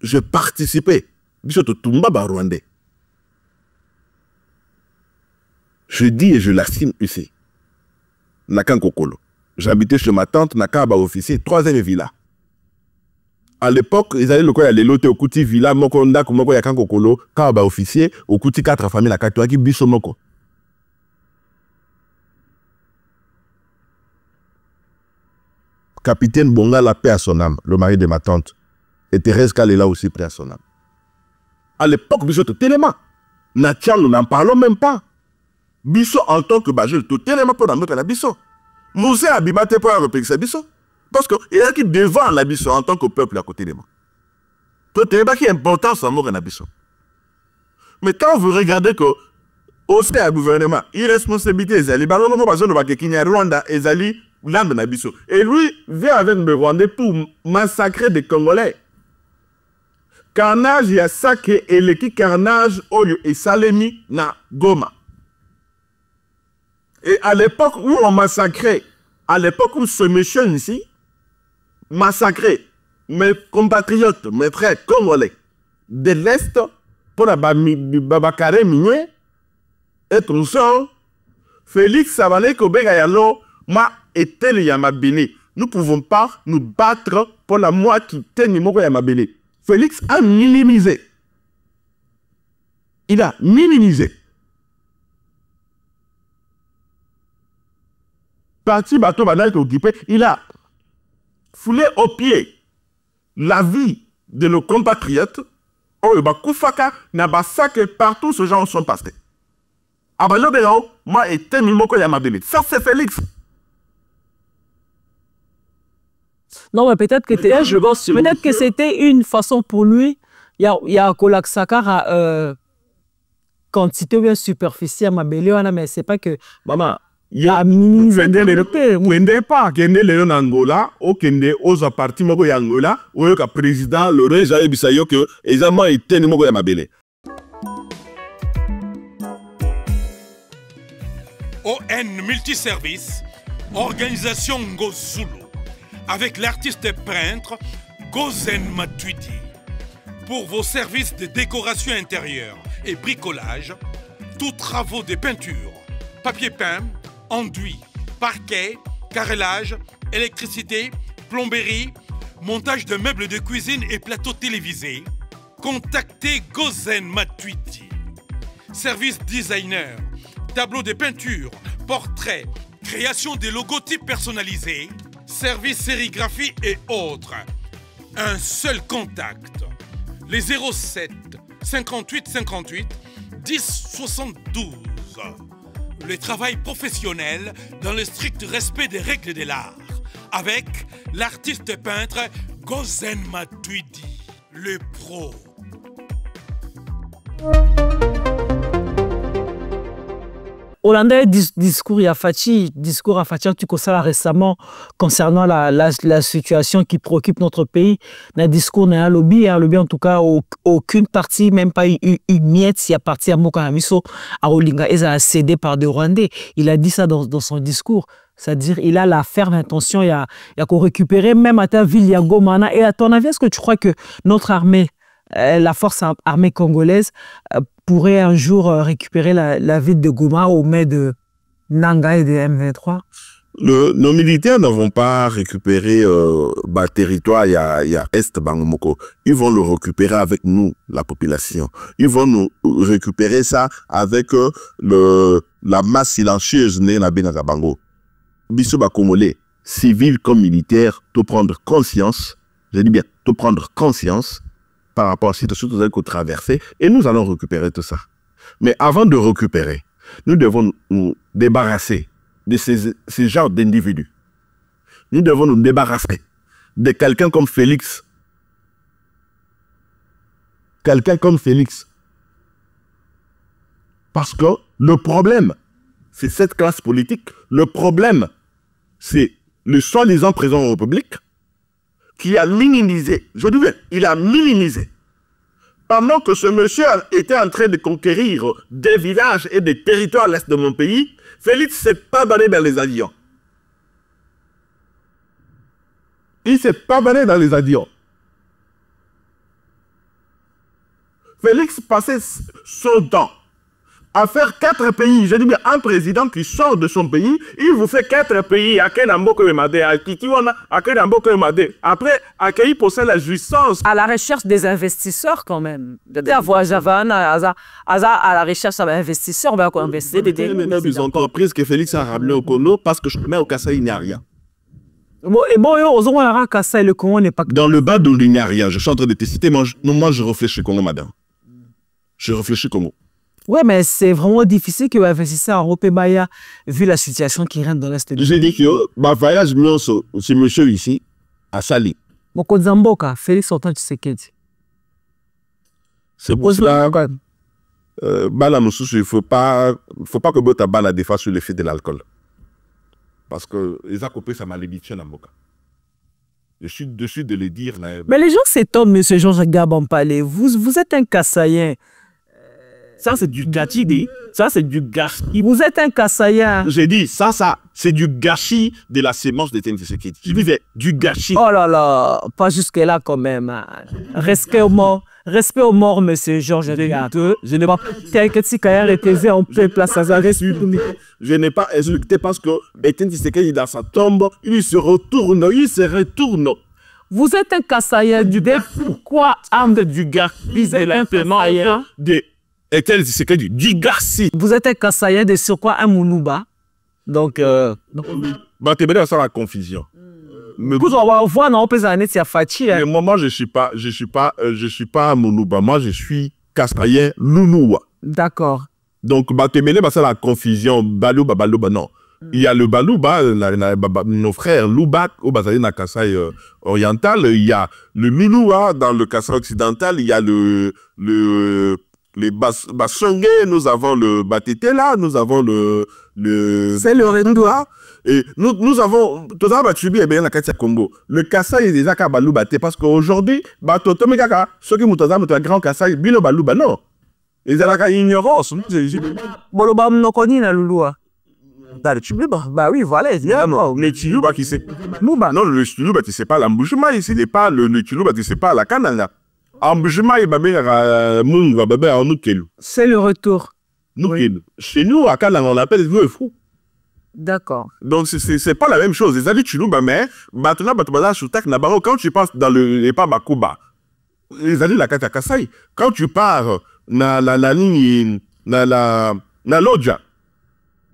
je participais. Je Rwandais. Je dis et je l'assume ici. Nakan Kokolo. J'habitais chez ma tante, Nakaba officier, 3e villa. À l'époque, ils allaient le quoi, les loter au Kouti villa, Mokonda, Kumoko Yakan Kokolo, Kaba officier, au Kouti 4 familles, la Katouaki, Bissomoko. Capitaine Bonga, la paix à son âme, le mari de ma tante. Et Thérèse Kalela aussi, paix à son âme. À l'époque, Bissot, tellement. Natian, nous n'en parlons même pas. Bissot, en tant que bajel, tout tellement pour dans notre Bissot. Nous sommes abîmés pour repérer Bissot. Parce qu'il y a qui devant la Bissot en tant que peuple à côté de moi. Tout tellement qui est important, c'est mort en Bissot. Mais quand vous regardez que, au sein du gouvernement, irresponsabilité, ils allaient, ballon, nous, parce que nous, qu'il y a Rwanda, ils allaient, et lui vient avec le Rwandais pour massacrer des Congolais. Carnage, il y a ça qui est l'équipe carnage et Salemi na Goma. Et à l'époque où on massacrait, à l'époque où ce monsieur ici massacrait mes compatriotes, mes frères congolais de l'Est pour la Babakare Migné et tout ça, Félix Savané Kobegayalo m'a été le Yamabini. Nous ne pouvons pas nous battre pour la moitié de Yamabini. Félix a minimisé. Il a minimisé. Parti bateau banal occupé, il a foulé au pied la vie de nos compatriotes. Oh, Koufaka n'a pas ça que partout ces gens sont passés. Abalo moi été Mimoko Yamabini. Ça c'est Félix. Non, mais peut-être que c'était une façon pour lui. Il y a Kolak Sakara quantité bien superficielle, mais c'est pas que maman. Il y a Wende pas Kende Léon Angola, au Kende, aux partis Mogo Angola, où le président Laurent Jaïe Bissayo que exactement était Mogo Yamabele. ON Multiservice, organisation Ngozulu, avec l'artiste peintre Gozen Matuidi. Pour vos services de décoration intérieure et bricolage, tous travaux de peinture, papier peint, enduit, parquet, carrelage, électricité, plomberie, montage de meubles de cuisine et plateaux télévisés, contactez Gozen Matuidi. Service designer, tableau de peinture, portrait, création de logotypes personnalisés, service sérigraphie et autres. Un seul contact. Les 07 58 58 10 72. Le travail professionnel dans le strict respect des règles de l'art. Avec l'artiste peintre Gozen Matuidi, le pro. Hollandais, discours à Fachi, tu connais ça récemment concernant la situation qui préoccupe notre pays. Le discours n'a lobby en tout cas, aucune partie, même pas une miette, si a parti à Mokanamiso, à Olinga, et ça a cédé par des Rwandais. Il a dit ça dans son discours. C'est-à-dire, il a la ferme intention, il y a qu'on récupérer même à ta ville, il y a Gomana. Et à ton avis, est-ce que tu crois que notre armée, la force armée congolaise, pourrait un jour récupérer la ville de Goma aux mains de Nanga et de M23? Nos militaires ne vont pas récupérer territoire, il y a Est Bangomoko. Ils vont le récupérer avec nous, la population. Ils vont nous récupérer ça avec la masse silencieuse née na Benaga Bango. Bissou Bakomole, civil comme militaire, de prendre conscience, je dis bien, de prendre conscience par rapport à cette situation qu'on traverser, et nous allons récupérer tout ça. Mais avant de récupérer, nous devons nous débarrasser de ces genres d'individus. Nous devons nous débarrasser de quelqu'un comme Félix. Quelqu'un comme Félix. Parce que le problème, c'est cette classe politique. Le problème, c'est le soi-disant président de la République qui a minimisé, je dis bien, il a minimisé. Pendant que ce monsieur était en train de conquérir des villages et des territoires à l'est de mon pays, Félix ne s'est pas barré dans les avions. Il s'est pavané dans les avions. Félix passait son temps à faire 4 pays. Je dis bien, un président qui sort de son pays, il vous fait 4 pays. Après, accueilli pour ça la jouissance. À la recherche des investisseurs quand même. À la recherche d'investisseurs, on va investir des entreprises que Félix a ramenées au Congo parce que je mets au Kassai, il n'y a rien. Dans le bas de il n'y a rien. Je suis en train de te citer. Moi, je réfléchis Congo, madame. Je réfléchis Congo. Ouais, mais c'est vraiment difficile que l'investisseur européen, vu la situation qui règne dans l'Est. J'ai dit que ma voyage, c'est monsieur ici, à Sali. Mokozamboka, Félix Antoine Tshisekedi. C'est pour cela, il ne faut pas que Bota Bala défasse sur l'effet de l'alcool. Parce que les accompagnés, ça m'a l'habitude en Boka. Je suis dessus de le dire. Mais les gens s'étonnent, M. Georges Gabampalé. Vous êtes un Kassaïen. Ça, c'est du gâchis. Ça, c'est du gâchis. Vous êtes un Kassaïen. J'ai dit, ça, c'est du gâchis de la sémence de Tshisekedi. Je disais, du gâchis. Oh là là, pas jusque-là quand même. Respect aux morts, M. Georges. Je n'ai pas... Je n'ai pas insulté parce que Etienne Tshisekedi, dans sa tombe, il se retourne. Vous êtes un Kassaïen du dé. Pourquoi âme du gâchis de l'implément de Etienne Tshisekedi, du gâchis. Vous êtes un Kassaïen de sur quoi un Mounouba. Donc, bah, t'es bien dans la confusion. Mais vous allez voir, non, peut être c'est fatigué. Mais moi, je suis pas un Mounouba. Moi, je suis Kassaïen Lounoua. D'accord. Donc, bah, t'es mêlé, bah, c'est la confusion. Balouba, non. Il y a le Balouba, nos frères Louba, au Bazali, na Kassai oriental. Il y a le Minoua dans le Kassai occidental. Il y a les Bassongé, nous avons le Batetela, nous avons c'est le Rendoua. Et nous avons, tout ça, Batubi et bien la Katia Congo. Le Kassai est déjà Balouba, parce qu'aujourd'hui, Batotomé Kaka, ceux qui m'ont dit grand Kassai, Bilo Balouba, non. Ils ont la ignorance. Boloba Mnokoni na Louloua. Bah oui, voilà. Le Chilouba qui sait. Non, le Chilouba qui sait pas l'embouchement, ici n'est pas le Chilouba qui sait pas la canana. C'est le retour. Oui. Chez nous, à Canada, on appelle le fou. D'accord. Donc, c'est pas la même chose. Les alliés Chilouba, mais maintenant, quand tu passes dans le pas Bakuba, les alliés la Katia Kassai, quand tu pars dans la ligne, dans la Lodja,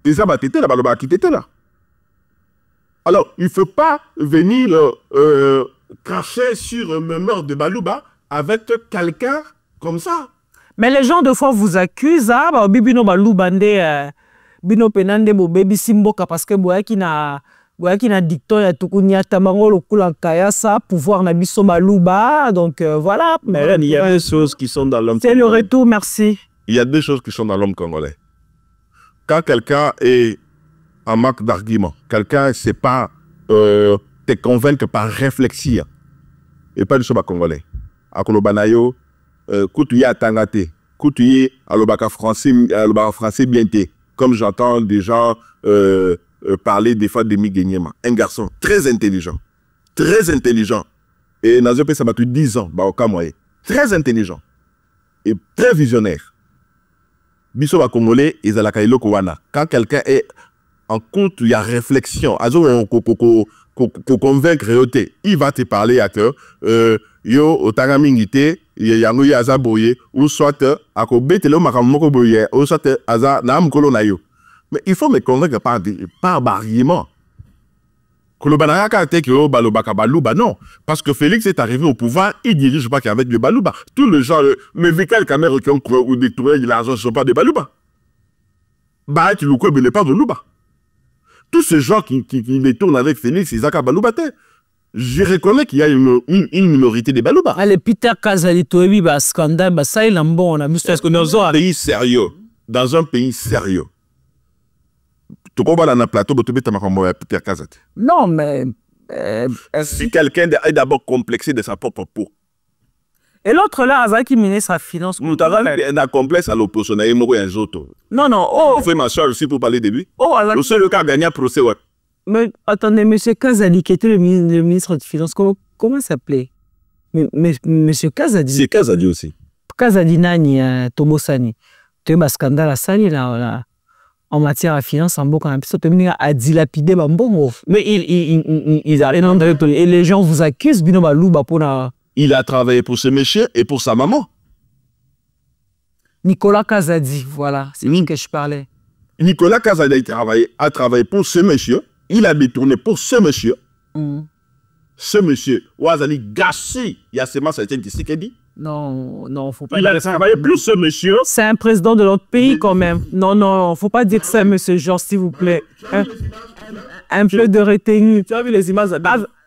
les abattés là-bas, qui étaient là. Alors, il ne faut pas venir cracher sur le meurtre de Balouba avec quelqu'un comme ça. Mais les gens, de fois, vous accusent, Bibino Baloubande, Bino Penande, Baby Simboka, parce que Boyaki na dicton, ya Tukunya Tamango, le Kulankaya, ça, pouvoir na biso Balouba, donc voilà. Mais il y a des choses qui sont dans l'homme. C'est le retour, merci. Il y a deux choses qui sont dans l'homme congolais. Quand quelqu'un est en manque d'argument, quelqu'un ne sait pas te convaincre par réflexion, et pas du soba congolais. Akolobanayo, Koutuye Tangate, Koutuye Alobaka français bienté, comme j'entends des gens parler des fois de Miguenyema. Un garçon très intelligent, et dans un pays ça m'a 10 ans, très intelligent, et très visionnaire. Biso Congolais, ils ont la quand quelqu'un est en compte, il y a réflexion, pour convaincre, il va te parler à que yo otaramingite yango ya zaboye ou soit akobetelo makamoko boye ou soit aza na mkolo na yo. Mais il faut me convaincre par argument. Kolobana ka te que balobaka balouba non, parce que Félix est arrivé au pouvoir, il dirige pas qu'avec le balouba. Tout le genre mais quelle caméra qui ont ou détourné l'argent sont pas des balouba. Bah tu le quoi mais pas de louba. Tous ces gens qui détournent avec Félix, ils ont balouba. Je reconnais qu'il y a une minorité de balouba. Allez, Peter Kazali, Toebi, scandale, ça il est bon. Est-ce que nous avons un pays sérieux, dans un pays sérieux. Tu comprends dans un plateau, tu peux te Peter Kazali. Non, mais si quelqu'un est d'abord complexé de sa propre peau. Et l'autre là, Azaki qui mène sa finance. Nous avons un complexe à l'opposition. Non, non. Oh, je fais ma soeur aussi pour parler de lui. Oh, le seul cas gagné procès, ouais. Mais attendez, M. Kazadi, qui était le ministre des Finances, comment s'appelait? M. Kazadi. C'est Kazadi aussi. Kazadi Nani, Tomosani. Tu as un scandale à Sani, là, en matière de finance, en beaucoup, a dilapidé Bambongo. Mais ils arrivent et les gens vous accusent, Il a travaillé pour ce monsieur et pour sa maman. Nicolas Kazadi, voilà, c'est lui que je parlais. Nicolas Kazadi a travaillé pour ce monsieur. Il a détourné pour ce monsieur. Ce monsieur, Ouazali gâché. Il y a seulement certains qui dit. Non, faut pas. Il a travaillé pour ce monsieur. C'est un président de notre pays quand même. Non, faut pas dire ça, monsieur Georges, s'il vous plaît. Un peu de retenue. Tu as vu les images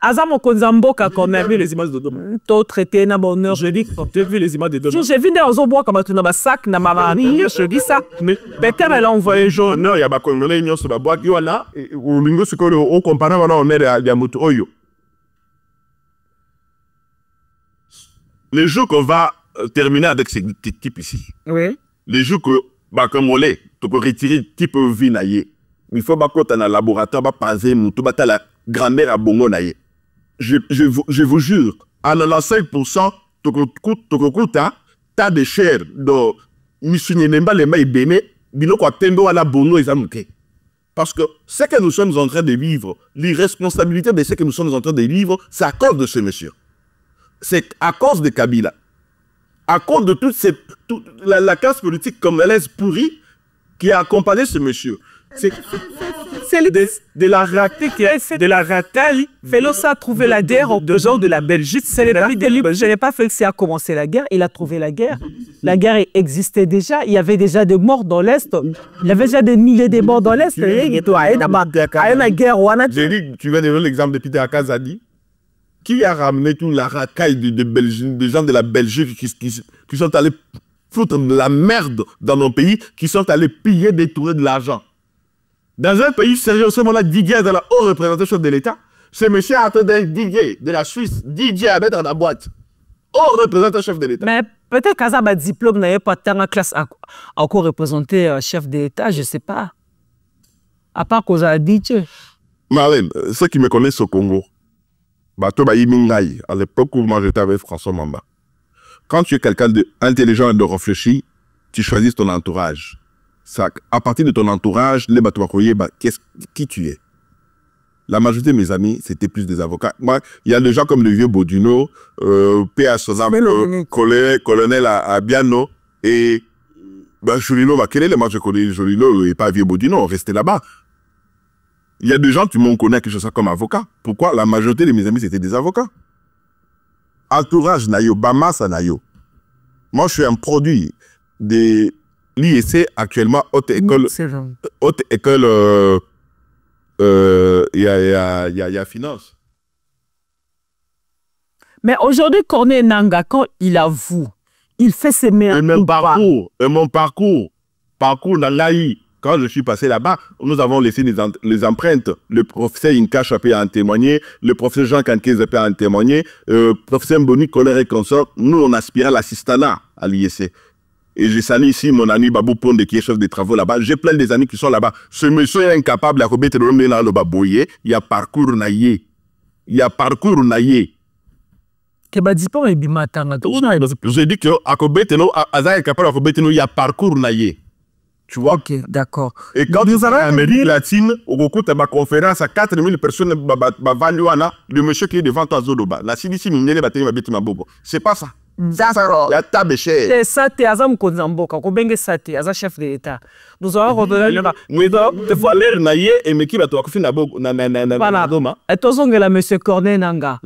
Azamo Konzamboka quand même. Tu as vu les images de Doma. Toi, traité na bonheur. Je dis, tu as vu les images de Doma. J'ai vu dans un bois comme tu n'as sac, na maman. Je dis ça. Mais peut-être elle a envoyé jaune. Non, il y a pas de Congolais, il y a sur la boîte. Il y a là, au lingo, c'est que au comparé, on est à Yamuto Oyo. Les jours qu'on va terminer avec ces types ici. Oui. Les jours que, comme on l'est, tu peux retirer type vie naïe. Il faut que tu aies un laboratoire, tu as la grand-mère à Bongo naïe. Je vous jure, à 95%, tu as des chairs de Missunyenemba, les maïs béné, biloko atendo à la Bongo et Zamouké. Parce que ce que nous sommes en train de vivre, l'irresponsabilité de ce que nous sommes en train de vivre, c'est à cause de ce monsieur. C'est à cause de Kabila. À cause de toute la classe politique congolaise pourrie qui a accompagné ce monsieur. C'est de la raté qui est de la ratali. Félos a trouvé la guerre en 2 ans de la Belgique. C'est je n'ai pas fait que c'est à commencer la guerre. Il a trouvé la guerre. La guerre existait déjà. Il y avait déjà des morts dans l'Est. Il y avait déjà des milliers de morts dans l'Est. J'ai dit, tu viens de donner l'exemple de Peter Kazadi. Qui a ramené toute la racaille des gens de la Belgique qui sont allés foutre de la merde dans nos pays, qui sont allés piller, détourner de l'argent. Dans un pays sérieux, ce moment-là, Didier est dans la haute représentation de l'État. Ce monsieur a attendu Didier de la Suisse, Didier à mettre dans la boîte. Haut représentant chef de l'État. Mais peut-être qu'à ça, diplôme n'avait pas tant en classe encore représenté chef de l'État, je ne sais pas. À part qu'on a dit. Marlène, ceux qui me connaissent au Congo, à l'époque où moi j'étais avec François Mamba, quand tu es quelqu'un d'intelligent et de réfléchi, tu choisis ton entourage. Ça, à partir de ton entourage, les qui tu es. La majorité de mes amis, c'était plus des avocats. Moi, il y a des gens comme le vieux Bodino, P.A. Sozam, colonel à Biano, et Jolino, moi je connais Jolino et pas vieux Bodino, on restait là-bas. Il y a des gens qui m'ont connu quelque chose comme avocat. Pourquoi? La majorité de mes amis, c'était des avocats. Entourage Nayo, Bamasa Nayo. Moi, je suis un produit de l'IEC actuellement, haute école. Haute école, il y a finance. Mais aujourd'hui, Corneille Nangaa, quand il avoue, il fait ses meilleurs. Mon parcours Nangaï. Quand je suis passé là-bas, nous avons laissé les empreintes. Le professeur Inka Chapé a en témoigné, le professeur Jean Kanké a en témoigné, le professeur Mboni Colère et consort. Nous, on aspirait à l'assistanat à l'IEC. Et j'ai salé ici mon ami Babou Ponde qui est chef des travaux là-bas. J'ai plein des amis qui sont là-bas. Ce monsieur est incapable à remettre le nom dans le baboyer. Il y a parcours naïe. Il y a parcours naïe. Je dis pas, mais j'ai dit que à Kobeteno, Aza est capable de remettre il y a parcours naïe. Tu vois? Ok, d'accord. Et quand vous avez en Amérique latine, au cours de ma conférence à 4000 personnes, le monsieur qui est devant toi, Zodoba, la CDC, c'est pas ça. D'accord. La table chère. C'est ça, tu as un Konzamboka, Kobenge Sate, as un chef de l'État. Nous avons redonné il faut aller naïe et me qui va te faire na et toi, là, monsieur Corneille Nangaa.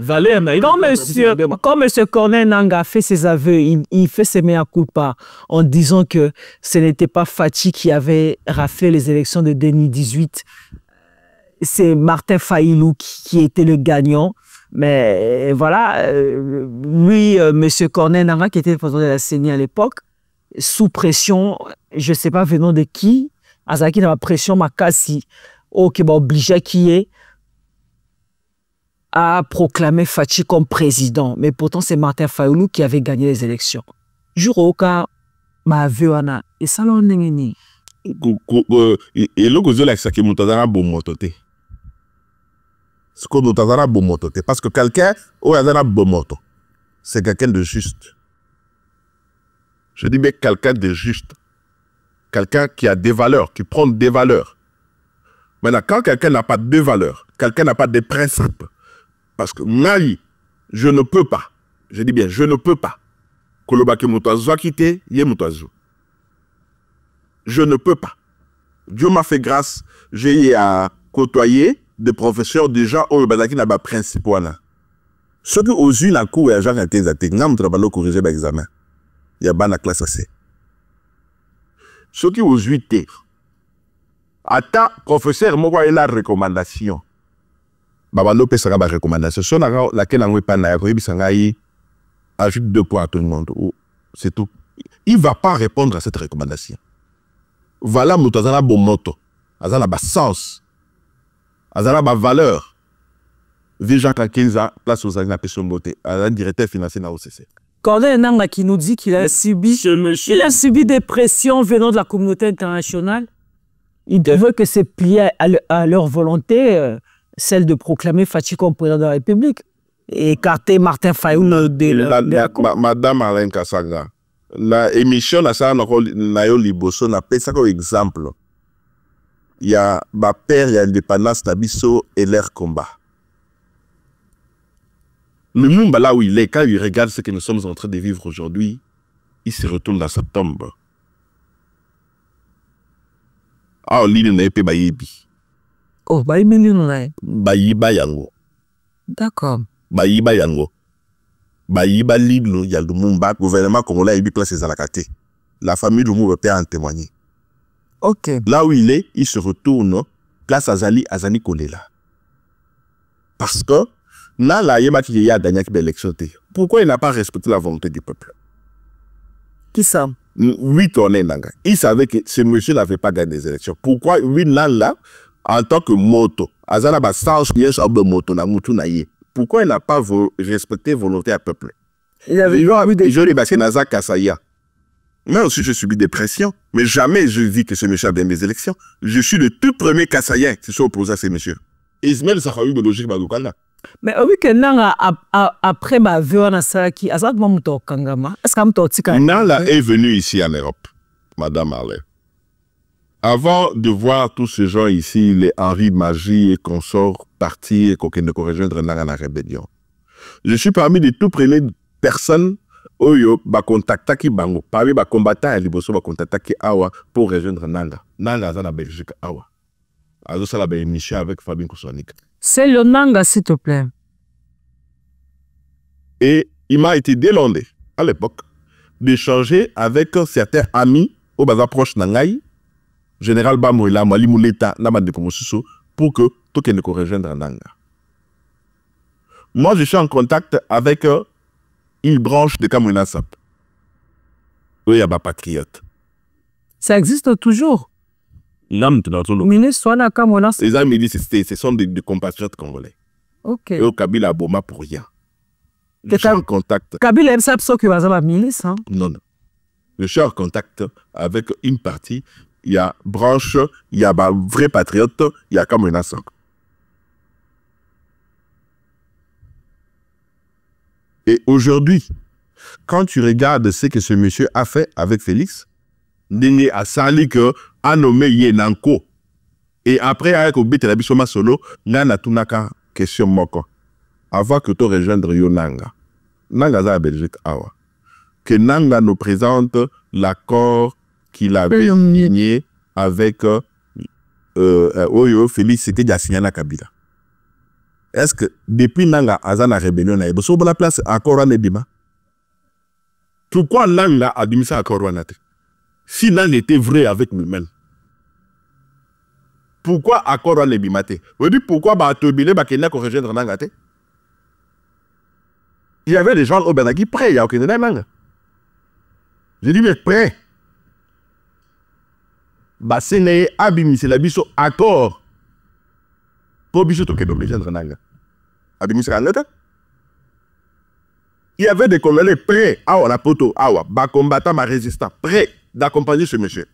Quand monsieur Corneille Nangaa fait ses aveux, il fait ses mea culpa en disant que ce n'était pas Fachi qui avait raflé les élections de 2018. C'est Martin Fayulu qui était le gagnant. Mais voilà, lui, M. Corneille Nangaa, qui était le président de la CENI à l'époque, sous pression, je ne sais pas venant de qui, Azaki dans la pression, Makasi, qui m'a obligé qui est à proclamer Fachi comme président. Mais pourtant, c'est Martin Fayulu qui avait gagné les élections. Juroka, ma vewana, et ça l'on n'est ni. Et le gozo là, c'est que mon tadara bon mototé. Ce qu'on nous a bomoto. Parce que quelqu'un, ou a bomoto, c'est quelqu'un de juste. Je dis bien quelqu'un de juste. Quelqu'un qui a des valeurs, qui prend des valeurs. Maintenant, quand quelqu'un n'a pas de valeurs, quelqu'un n'a pas de principes, parce que moi, je ne peux pas, je dis bien, je ne peux pas, je ne peux pas. Dieu m'a fait grâce, j'ai à côtoyer des professeurs déjà qui n'ont pas de principes. Ceux qui ont eu la cour et gens qui ont été corrigé l'examen, il y a la classe C. Ceux qui ont eu terre. Ata professeur moi il a recommandation baba no pesa ba recommandation so na laquelle on pas na ko bisanga yi ajoute 2 points à tout le monde c'est tout. Il va pas répondre à cette recommandation. Voilà mutazana bon moto azana ba sens azana ba valeur déjà quand 15 ans place aux agna personne beauté un directeur financier na OCC. Corneille Nangaa qui nous dit qu'il a subi des pressions venant de la communauté internationale. Ils veulent que c'est plié à leur volonté, celle de proclamer Fachi comme président de la République et écarter Martin Fayulu de la Cour. Madame Alain Kassaga, la émission na ça na yo liboso na pesa comme exemple. Il y a ma père, il y a l'indépendance Nabiso et leur combat. Le monde là où il est, quand il regarde ce que nous sommes en train de vivre aujourd'hui, il se retourne dans sa tombe. Ah, l'île n'est pas baïbi. Oh, baïbi n'est Baïba yango. D'accord. Baïba yango. Baïba l'île, il y a le Mumba, le gouvernement congolais, il place ses alakatés. La famille de Mumba peut en témoigner. Ok. Là où il est, il se retourne, place Azali Kolela. Parce que, là, il y a une élection. Pourquoi il n'a pas respecté la volonté du peuple? Qui ça? Oui, tourné Nanga. Il savait que ce monsieur n'avait pas gagné des élections. Pourquoi oui, là, en tant que moto, Azana ba sans moto na mutu na ye. Pourquoi il n'a pas respecté la volonté du peuple? Il avait eu des gens qui Naza Kassaya. Moi aussi, je subis des pressions, mais jamais je vis que ce monsieur a gagné des élections. Je suis le tout premier Kassayen qui s'est opposé à ces messieurs. Ismaël Sakhaou de logique Badoukana. Mais oui, que Nanga, après ma vie, on a ça qui a ça de Kangama. Est-ce que Nanga est venu ici en Europe, Madame Arley. Avant de voir tous ces gens ici, les Henri Magie et consorts partis et qu'on ne rejoindre Nanga dans la rébellion. Je suis parmi les tout premières personnes Oyo ba contacta ki bango. Parmi ba combattants à Liboso ba contacta ki awa pour rejoindre Nanga. Nanga za na Belgique awa. Azo ça la émission avec Fabien Koussonik. C'est le Nanga, s'il te plaît. Et il m'a été demandé, à l'époque, d'échanger avec certains amis au bazar proche Nangaï, Général Bamouila, Mali Mouleta, Namad de Pomosuso, pour que tout le monde rejoindre Nanga. Moi, je suis en contact avec une branche de Kamouina Sap. Oui, il y a des patriotes. Ça existe toujours. Les amis disent que ce sont des compatriotes congolais. Ok. Et au Kabila Boma pour rien. Je suis en contact. Kabila aime ça parce qu'il va avoir milice. Non, non. Je suis en contact avec une partie. Il y a branche, il y a vrais patriotes, il y a Kamouina Sap. Et aujourd'hui, quand tu regardes ce que ce monsieur a fait avec Félix, Ndenge a sali que a nommé Yenanko. Et après, avec Obit la Bissoma Solo, Nana Tunaka, question moko. Avant que tu rejoindre Yonanga. Nanga za Belgique awa. Que Nanga nous présente l'accord qu'il avait signé avec Oyo Félix, c'était déjà signé à Kabila. Est-ce que depuis Nanga Azana rébellion na ebo so la place accord en Ebima? Pourquoi Nanga a dit ça accord en Ebima? Si Nanga était vrai avec lui-même. Pourquoi accord en Ebima? Vous dites pourquoi Batobile Bakena qu'on rejoindre Nanga? Il y avait des gens au Benaki prêts, il n'y a aucun Nanga. J'ai dit mais prêt. Basene Abimi c'est la biso accord. Pour biso to kedo rejoindre Nanga. Abimi c'est Nanga. Il y avait des Congolais prêts, la poto, bas combattant, ma résistant, prêts d'accompagner ce monsieur.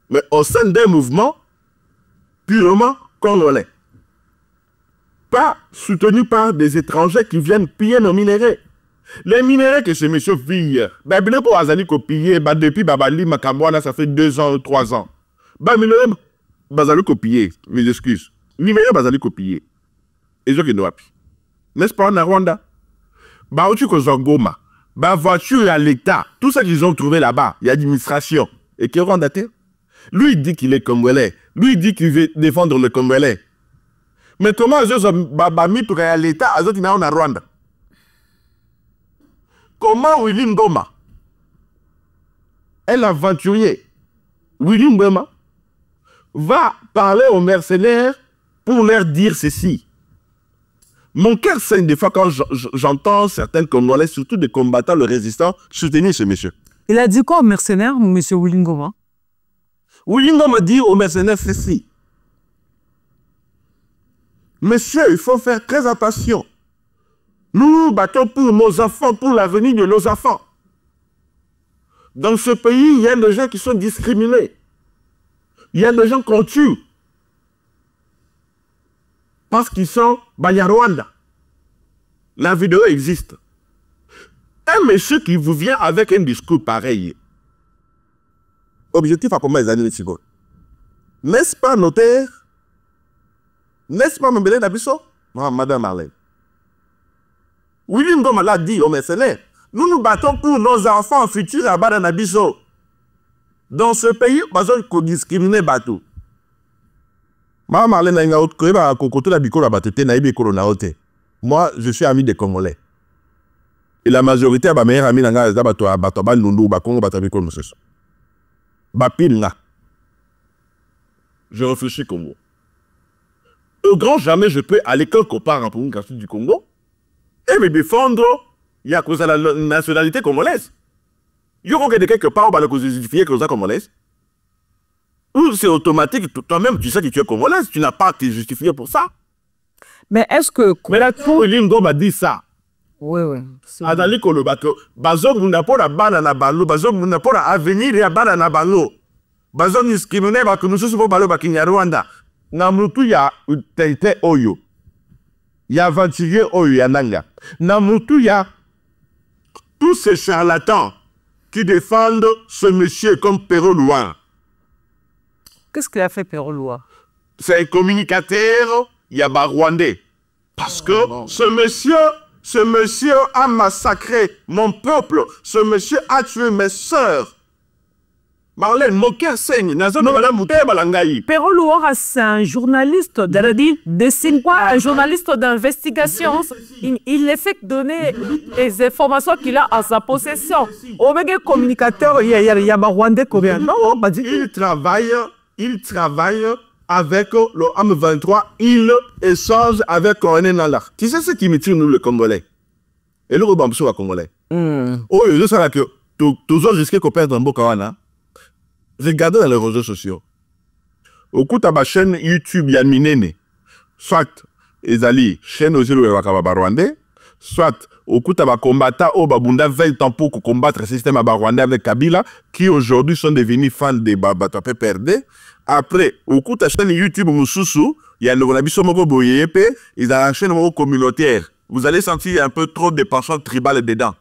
Mais au sein d'un mouvement purement congolais. pas soutenu par des étrangers qui viennent piller nos minéraux. Les minéraux que ce monsieur vit, bah, bien pour Azali copier, bah, depuis Babali, Makamwana, ça fait 2 ans, 3 ans. Bah, minéraux, Bazali copier, mes excuses. Minéraux, Bazali copier. Et je qui nous appuie. N'est-ce pas, en Rwanda? Bah, au-dessus que Zangoma, bah, voiture à l'État, tout ça qu'ils ont trouvé là-bas, il y a l'administration. Et qui est Rwanda? Lui, il dit qu'il est Congolais. Lui, il dit qu'il veut défendre le Congolais. Mais comment ils ont mis pour à l'État, ils ont en Rwanda? Comment Willy Ngoma, un aventurier, Willy Ngoma, va parler aux mercenaires pour leur dire ceci? Mon cœur saigne des fois quand j'entends certains Congolais, surtout des combattants, le résistants, soutenir ce monsieur. Il a dit quoi aux mercenaires, M. Willy Ngoma? Willy Ngoma dit aux mercenaires ceci. Monsieur, il faut faire très attention. Nous nous battons pour nos enfants, pour l'avenir de nos enfants. Dans ce pays, il y a des gens qui sont discriminés. Il y a des gens qu'on tue. Parce qu'ils sont Banyarwanda. La vidéo existe. Un monsieur qui vous vient avec un discours pareil. Objectif à combien les années de Tigo? N'est-ce pas notaire? N'est-ce pas Mbele Nabiso? Madame Marlène. Willy Ngoma l'a dit aux mercenaires. Nous nous battons pour nos enfants futurs à Bada Nabiso. Dans ce pays, on discrimine Batou. Moi, je suis ami des Congolais. Et la majorité de mes meilleurs amis, je réfléchis comme vous. Au grand jamais, je peux aller quelque part pour une question du Congo et me défendre. Il y a cause de la nationalité congolaise. Il y a quelque part où on va justifier que c'est congolaise. Ou c'est automatique, toi-même, tu sais que tu es congolaise, tu n'as pas à te justifier pour ça. Mais est-ce que... Mais là, Willy Ngoma dit ça. Oui, oui. Adali Kolobato, Bazok Munapora Banana Balo, Bazok Munapora Avenir et Banana Balo. Bazok discriminé, que nous sommes Balo Bakinya Rwanda. Namutu ya Teite Oyo. Ya aventurier Oyo Yananga. Namutu ya tous ces charlatans qui défendent ce monsieur comme Perrault Loin. Qu'est-ce qu'il a fait, Perrault Loin? C'est un communicateur Yaba Rwandais. Parce que ce monsieur a massacré mon peuple. Ce monsieur a tué mes sœurs. Marlène, mon cœur saigne. Perrault Loin, c'est un journaliste un journaliste d'investigation. Il ne fait que donner les informations qu'il a à sa possession. Au communicateur, il y a Rwandais combien? Non, il travaille avec le M23, il échange avec Colonel Nala. Tu sais ce qui me tue, nous, les Congolais? Et le Robamsou, les Congolais. Oh, je sais que toujours risqué qu'on perde un beau Kawana. Regardez dans les réseaux sociaux. Au coup de ma chaîne YouTube, il y a Minene. Soit, Ezali, chaîne aux îles Rwandais, soit, au coup de ma combattant, au Babunda, veille temps pour combattre le système rwandais avec Kabila, qui aujourd'hui sont devenus fans de Babatapé Perdé. Après, au coup de la chaîne YouTube Moussoussou, il y a le Ronabiso Moko Boyepe, ils ont la chaîne communautaire. Vous allez sentir un peu trop de penchants tribales dedans.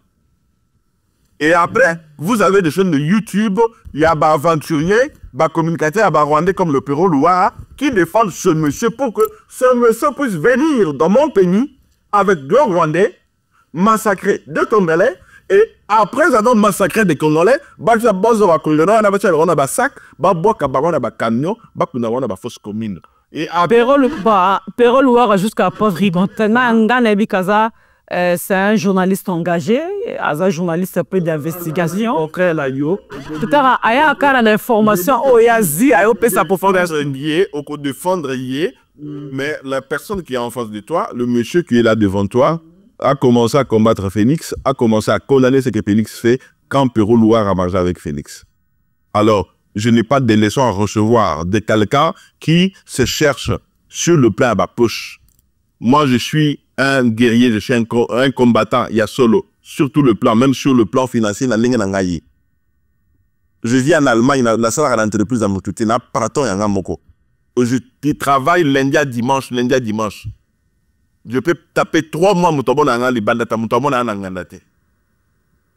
Et après, vous avez des chaînes de YouTube, il y a des aventuriers, des communicateurs rwandais comme le Perrault Loin, qui défendent ce monsieur pour que ce monsieur puisse venir dans mon pays avec deux Rwandais, massacrer deux Congolais, et après avoir massacré des Congolais, et Perrault Loin jusqu'à preuve c'est un journaliste engagé, un journaliste un peu d'investigation. Peut-être il y a l'information, il y a ça pour défendre, mais la personne qui est en face de toi, le monsieur qui est là devant toi, a commencé à combattre Phoenix, a commencé à condamner ce que Phoenix fait quand Perrault Loin a marché avec Phoenix. Alors, je n'ai pas de leçons à recevoir de quelqu'un qui se cherche sur le plan à ma poche. Moi, je suis un guerrier, je suis un combattant, il y a solo, sur tout le plan, même sur le plan financier, la ligne nangayi. Je vis en Allemagne, la salle à l'entreprise à Moutouté, na paraton yanga moko. Je travaille lundi à dimanche, lundi à dimanche. Je peux taper 3 mois Moutobo Nanga, les bandata Moutobo Nanga.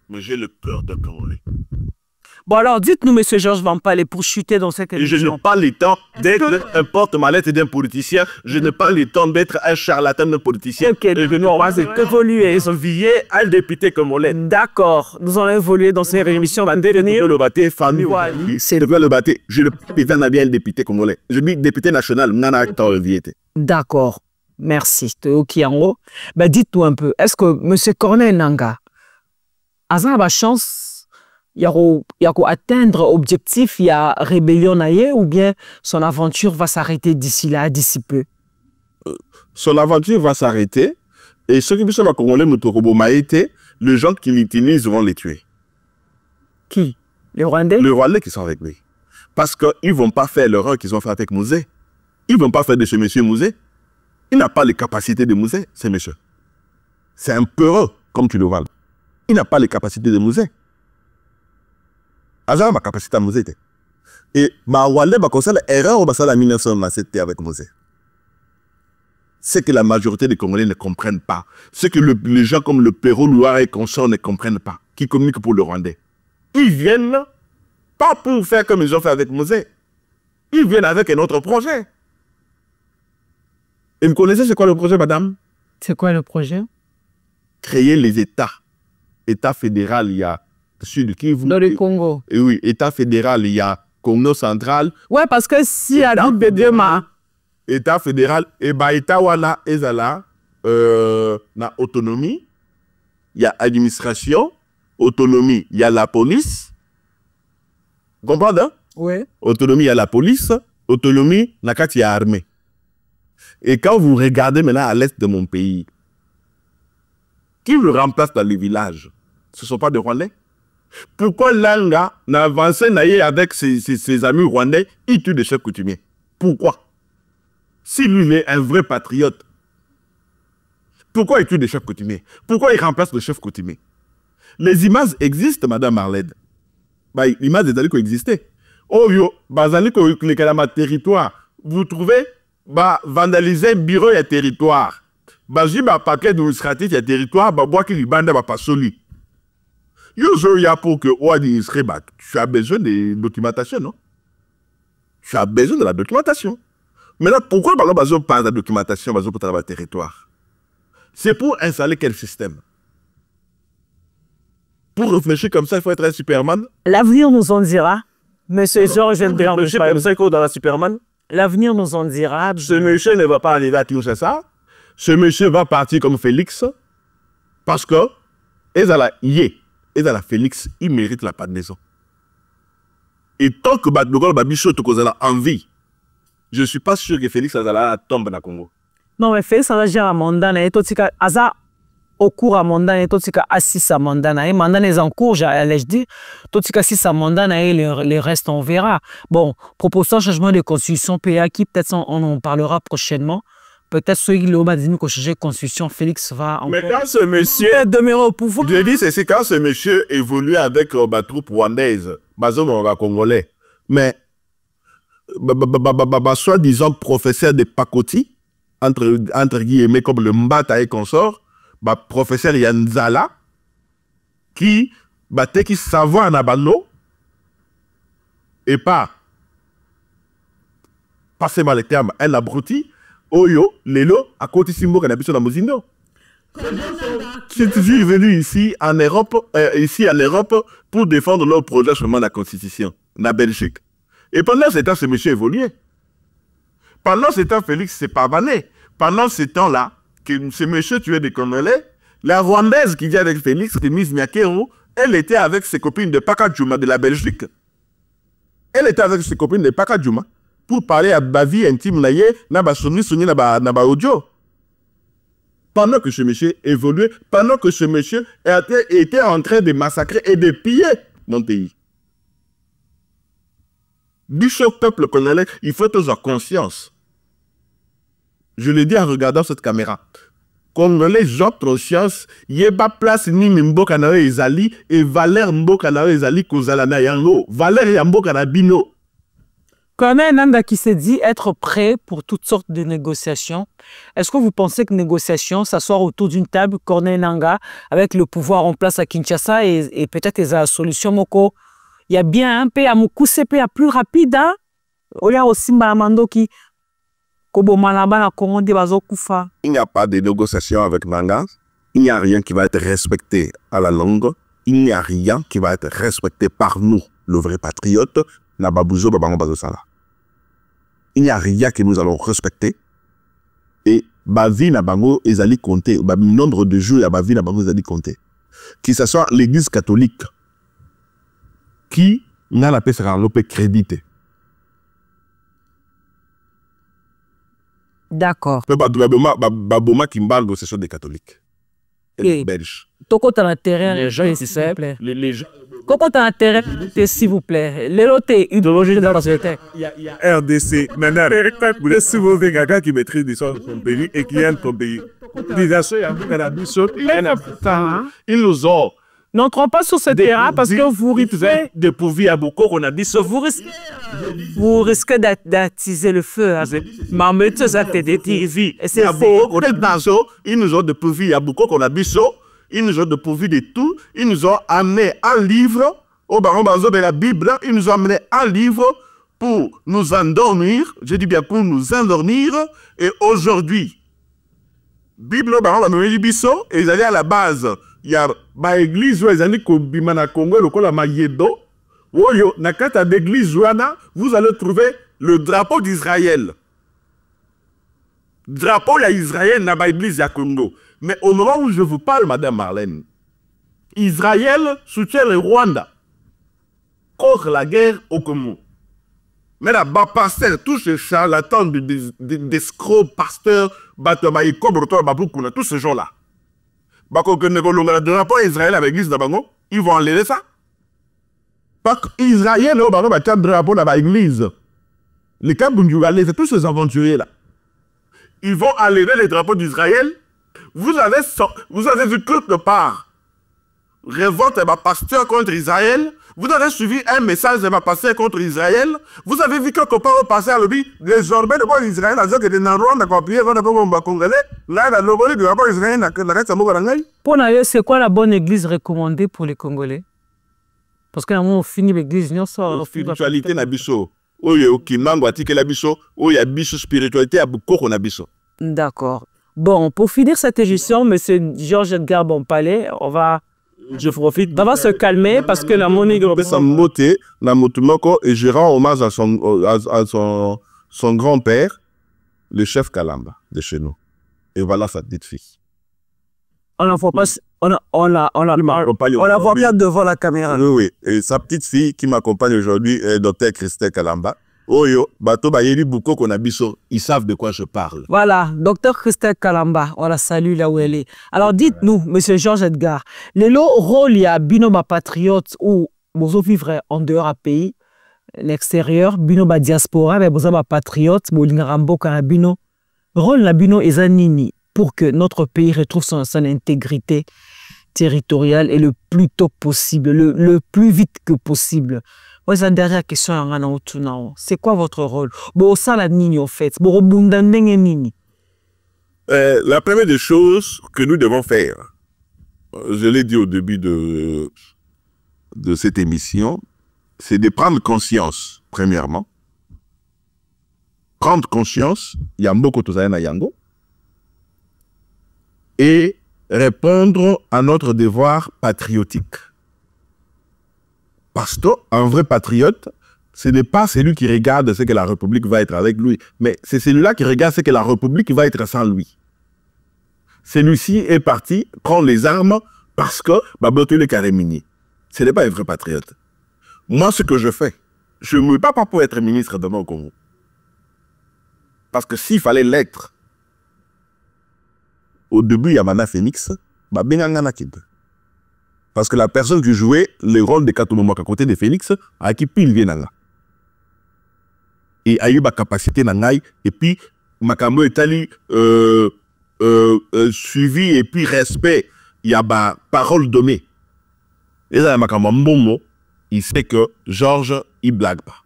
Mais j'ai le cœur d'un Congolais. Bon alors, dites-nous, monsieur Georges Vampalé, pour chuter dans cette émission. Et je n'ai pas le temps d'être un porte-mallette d'un politicien. Je n'ai pas le temps d'être un charlatan d'un politicien. Ok, Et nous, on va évoluer. Ils sont viés à un député congolais. D'accord, nous allons évoluer dans cette émission. On va devenir... Le bâté, famille, Voilà. c'est le bâté. Je ne peux pas bien député congolais. Je dis député national, nana viété. D'accord, merci. Ok, en haut. Ben, dites-nous un peu, est-ce que monsieur Corneille Nanga a la chance il y a atteindre l'objectif, il y a rébellion ou bien son aventure va s'arrêter d'ici là, d'ici peu? Son aventure va s'arrêter et ceux qui sont congolais, les gens qui l'utilisent vont les tuer. Qui? Les Rwandais? Les Rwandais qui sont avec lui. Parce qu'ils ne vont pas faire l'erreur qu'ils ont fait avec Mouzé. Ils ne vont pas faire de ce monsieur Mouzé. Il n'a pas les capacités de Mouzé, ce monsieur. C'est un peureux, comme tu le vois. Il n'a pas les capacités de Mouzé. Azar ma capacité à Mouzé. Et ma Wale ba conseil l'erreur au bassin de 1997 avec Mouzé. C'est que la majorité des Congolais ne comprennent pas. C'est que les gens comme le Pérou, Loire et consorts ne comprennent pas. Qui communiquent pour le Rwandais. Ils viennent pas pour faire comme ils ont fait avec Mouzé. Ils viennent avec un autre projet. Et vous connaissez c'est quoi le projet, madame? C'est quoi le projet? Créer les États. État fédéral, il y a Sud Kivu. Dans le Congo. Et oui, État fédéral, il y a Congo central. Ouais, parce que si à la de Dieu, État fédéral, et bah, État wana, ezala, na autonomie, il y a administration, autonomie, il y a la police. Vous comprenez, hein? Oui. Autonomie, il y a la police, autonomie, il y a armée. Et quand vous regardez maintenant à l'est de mon pays, qui le remplace dans les villages? Ce ne sont pas des Rwandais. Pourquoi Langa n'a avancé avec ses amis rwandais, il tue des chefs coutumiers? Pourquoi? Si lui est un vrai patriote, pourquoi il tue des chefs coutumiers? Pourquoi il remplace le chef coutumier? Les images existent, madame Marlède. Bah, les images des qui existaient. Oh yo, bazali ko le territoire. Vous trouvez, bah, vandaliser bureau et territoire. Bah, j'ai un paquet administratif et territoire, bah, bois qui lui bande, bah, pas soli. Yo, y a pour que, tu as besoin de documentation, non? Tu as besoin de la documentation. Maintenant, pourquoi on parle de la documentation pour travailler le territoire? C'est pour installer quel système? Pour réfléchir comme ça, il faut être un Superman. L'avenir nous en dira. Monsieur Georges réfléchir comme ça, il faut dans la Superman. L'avenir nous en dira. Ce monsieur ne va pas arriver à toucher ça. Ce monsieur va partir comme Félix. Parce que, Félix, il mérite la pendaison. Et tant que Badogol Babichot a envie, je ne suis pas sûr que Félix Azala tombe dans le Congo. Non, mais Félix Azala Mondana et Totika Aza au cours à Mondana et Totika Assis à Mondana et Mandana est en cours, je dis Totika Assis à Mondana et les restes on verra. Bon, proposant changement de constitution PA qui peut-être on en parlera prochainement. Peut-être ceux qui l'ont dit qu'on change de constitution, Félix va encore... Mais quand ce monsieur demeurer au pouvoir... Je dis, c'est quand ce monsieur évolue avec la troupe rwandaise, congolais, mais soi-disant professeur de pacoti, entre guillemets, comme le Mbata et consort, professeur Yanzala, qui savoir en abano, et pas, passez-moi le terme, un abruti, Oyo, Lelo, à côté Simbo, qu'on a besoin de Mozindo. C'est toujours venu ici en Europe, pour défendre leur projet sur la Constitution, la Belgique. Et pendant ce temps, ce monsieur évoluait. Pendant ce temps, Félix s'est pavané. Pendant ce temps-là, que ce monsieur tuait des Congolais, la Rwandaise qui vient avec Félix, Mise Miakero, elle était avec ses copines de Pakadjouma de la Belgique. Elle était avec ses copines de Pakadjouma. Pour parler à ma vie intime, audio. Pendant que ce monsieur évoluait, pendant que ce monsieur était en train de massacrer et de piller mon pays. Du peuple congolais, il faut avoir conscience. Je le dis en regardant cette caméra. Congolais, j'ai conscience, il n'y a pas place ni Mboka na ezali et Valère Mboka na ezali kozala na yango. Valère ya Mboka na bino. Colonel Nanga qui s'est dit être prêt pour toutes sortes de négociations. Est-ce que vous pensez que négociation, s'asseoir autour d'une table, Colonel Nanga, avec le pouvoir en place à Kinshasa et peut-être la solution Moko, il y a bien un peu à Moukousse, peu plus rapide, hein? Il y a aussi Mahamando qui Il n'y a pas de négociation avec Nanga. Il n'y a rien qui va être respecté à la langue. Il n'y a rien qui va être respecté par nous, le vrai patriote. Il n'y a rien que nous allons respecter. Et Bavi Nabango est allé compter. Le nombre de jours à Bavi Nabango est allé compter. Que ce soit l'église catholique qui n'a la paix sera crédité. D'accord. Baboma Kimbalgo, ce sont des catholiques. Et des Belges. Toko t'as l'intérêt, s'il vous plaît. Les gens. Toko t'as l'intérêt, s'il vous plaît. Les lots idéologiques dans la société. Il y a RDC. Vous êtes souvent des gars qui maîtrisent son pays et qui aiment ton pays. Ils nous ont. N'entrons pas sur ce terrain parce que vous risquez vous risquez d'attiser le feu. Et c'est ils nous ont dépourvu à beaucoup qu'on a biso. Ils nous ont dépourvu de tout. Ils nous ont amené un livre au baron Banzo de la Bible. Ils nous ont amené un livre pour nous endormir. Je dis bien pour nous endormir. Et aujourd'hui, Bible au baron Banzo biso et ils allaient à la base. Il y a une église où ils allaient au Congo, le Kola Mayedo. Woyo, nakata d'église vous allez trouver le drapeau d'Israël. Drapeau d'Israël dans l'église du Congo. Mais au moment où je vous parle, Madame Marlène, Israël soutient le Rwanda contre la guerre au Congo. Mais là-bas, pasteur, tous ces charlatans d'escrocs, pasteurs, tous ces gens-là. Le drapeau d'Israël avec l'église d'Abango, ils vont enlever ça. Parce qu'Israël, le drapeau dans l'église. Les Kabundugalais, c'est tous ces aventuriers-là. Ils vont enlever les drapeaux d'Israël. Vous avez vu quelque part révolte de ma pasteur contre Israël. Vous avez suivi un message de ma pasteur contre Israël. Vous avez vu quelque part au passé à l'objet désormais de quoi Israël a dit que dans Rwanda qu'on appuyé contre le Congolais. Là, la lobby du rapport Israël n'a que la reste à Mogarangay. Pour nous, c'est quoi la bonne église recommandée pour les Congolais? Parce qu'à un moment, on finit l'église, on sort. La spiritualité n'a biso. Oui, ok, mango attique la biso. Oui, il y a biso spiritualité à beaucoup qu'on a biso. D'accord. Bon, pour finir cette émission, M. Georges Edgar Bompalé, je profite, on va se calmer parce que la monnaie de et je rends hommage à son grand-père, le chef Kalamba de chez nous. Et voilà sa petite fille. On la voit pas, on la voit bien devant la caméra. Oui, oui. Et sa petite fille qui m'accompagne aujourd'hui est Dr Christelle Kalamba. Oyo, bato bayeli buko qu'on a biso, ils savent de quoi je parle. Voilà, Dr Christelle Kalamba, on la salue là où elle est. Alors dites-nous, Monsieur Georges Edgar, le rôle il y a binoma patriote ou vous vivre en dehors à pays, l'extérieur, binoma diaspora, mais vous avez patriote, molingarambo karabino, rôle la bino ezanini pour que notre pays retrouve son intégrité territoriale et le plus tôt possible, le plus vite que possible. Vous avez une dernière question. C'est quoi votre rôle? La première des choses que nous devons faire, je l'ai dit au début de cette émission, c'est de prendre conscience, premièrement. Prendre conscience, Yambo Kotozayana Yango, et répondre à notre devoir patriotique. Parce qu'un vrai patriote, ce n'est pas celui qui regarde ce que la République va être avec lui, mais c'est celui-là qui regarde ce que la République va être sans lui. Celui-ci est parti prendre les armes parce que Baboté le Karémini. Ce n'est pas un vrai patriote. Moi, ce que je fais, je ne me bats pas pour être ministre de mon Congo. Parce que s'il fallait l'être, au début, il y a Mana Phoenix, parce que la personne qui jouait le rôle de Katoumouaka à côté de Félix, a qui pile vient là. Et a eu ma capacité nangai, et puis Makambo est allé suivi, et puis respect, il y a ma parole donnée. Et là, Makambo Mbomo, il sait que Georges, il blague pas.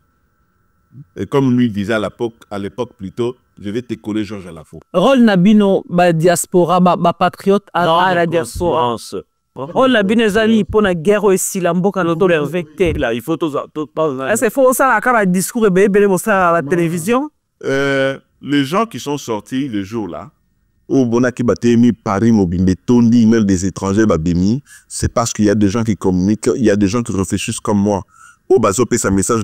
Et comme lui disait à l'époque plutôt, je vais te coller Georges à la fois. Rôle Nabino, diaspora, patriote à la diaspora. Rôle Nabino, Zali, pour la guerre aussi, la mboka l'auto vecteur. Là, il faut tout ça. Est-ce qu'il faut ça à la discours et à la télévision? Les gens qui sont sortis le jour-là, au Bonaki Batemi, Paris, Mobimbe, Tondi, email des étrangers, Babemi, c'est parce qu'il y a des gens qui communiquent, il y a des gens qui réfléchissent comme moi. Au bazo sa message,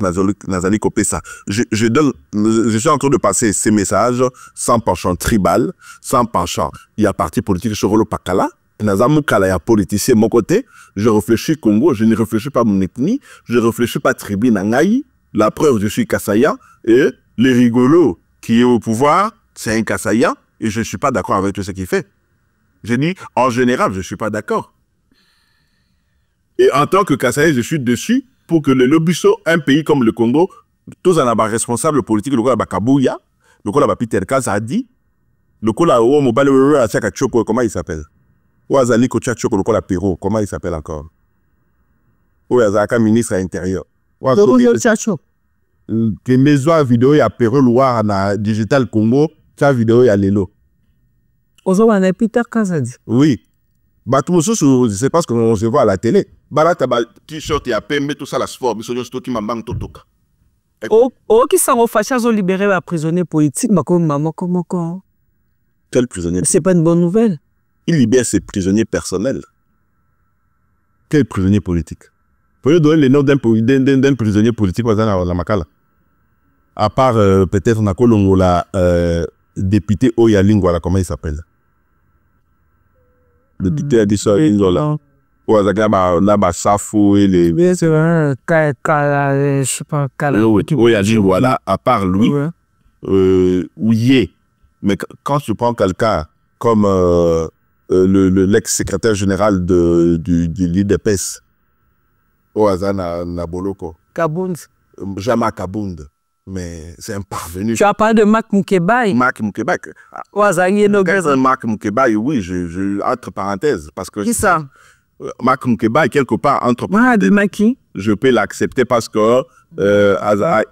Nazali Kopé ça. Je suis en train de passer ces messages sans penchant tribal, sans penchant. Il y a parti politique sur le Pakala. Nazamu Kala, il y a politicien de mon côté. Je réfléchis Congo, je ne réfléchis pas mon ethnie, je ne réfléchis pas tribu Nangaï. La preuve, je suis Kassaya. Et les rigolos qui est au pouvoir, c'est un Kassaya. Et je ne suis pas d'accord avec tout ce qu'il fait. Je dis, en général, je ne suis pas d'accord. Et en tant que Kassaya, je suis dessus pour que le Lobiso, un pays comme le Congo, tous en avoir responsable politique, le Kola Bakabouya, le Kola Peter Kazadi, le Kola Mobile, comment il s'appelle? Ou Azali Kochachoko, le Kola Perro, comment il s'appelle encore? Ou Azaka, ministre à l'intérieur. Que mes vidéo ya Perro, Loire, na Digital Congo, sa vidéo ya Lelo. Ozowana Peter Kazadi. Oui. Bah, tout je sais pas ce qu'on se voit à la télé. Bah, là, t'as t-shirt et à peine, tout ça, la sport, mais c'est tout qui m'a manqué tout. Qui sont fâchés, ils ont libéré un prisonnier politique, mais comme maman, comment? Quel prisonnier? C'est pas une bonne nouvelle. Il libère ses prisonniers personnels. Quel prisonnier politique? Pouvez donner les noms d'un prisonnier politique dans la Makala? À part peut-être la député Oya Lingwala, comment il s'appelle? Le député a dit ça, Inzola. Ou Azagaba Safo et les. Oui, c'est vrai, je sais pas, Oya Lingwala, à part lui, Ouye. Mais quand tu prends quelqu'un comme l'ex-secrétaire général du l'IDPS, Oazana Naboloko. Kabound. Jama Kabound. Mais c'est un parvenu. Tu as parlé de Marc Moukebaï. Marc Moukebaï. Marc Moukebaï, oui, entre parenthèses. Parce que qui ça? Marc Moukebaï, quelque part, entre parenthèses. Je peux l'accepter parce que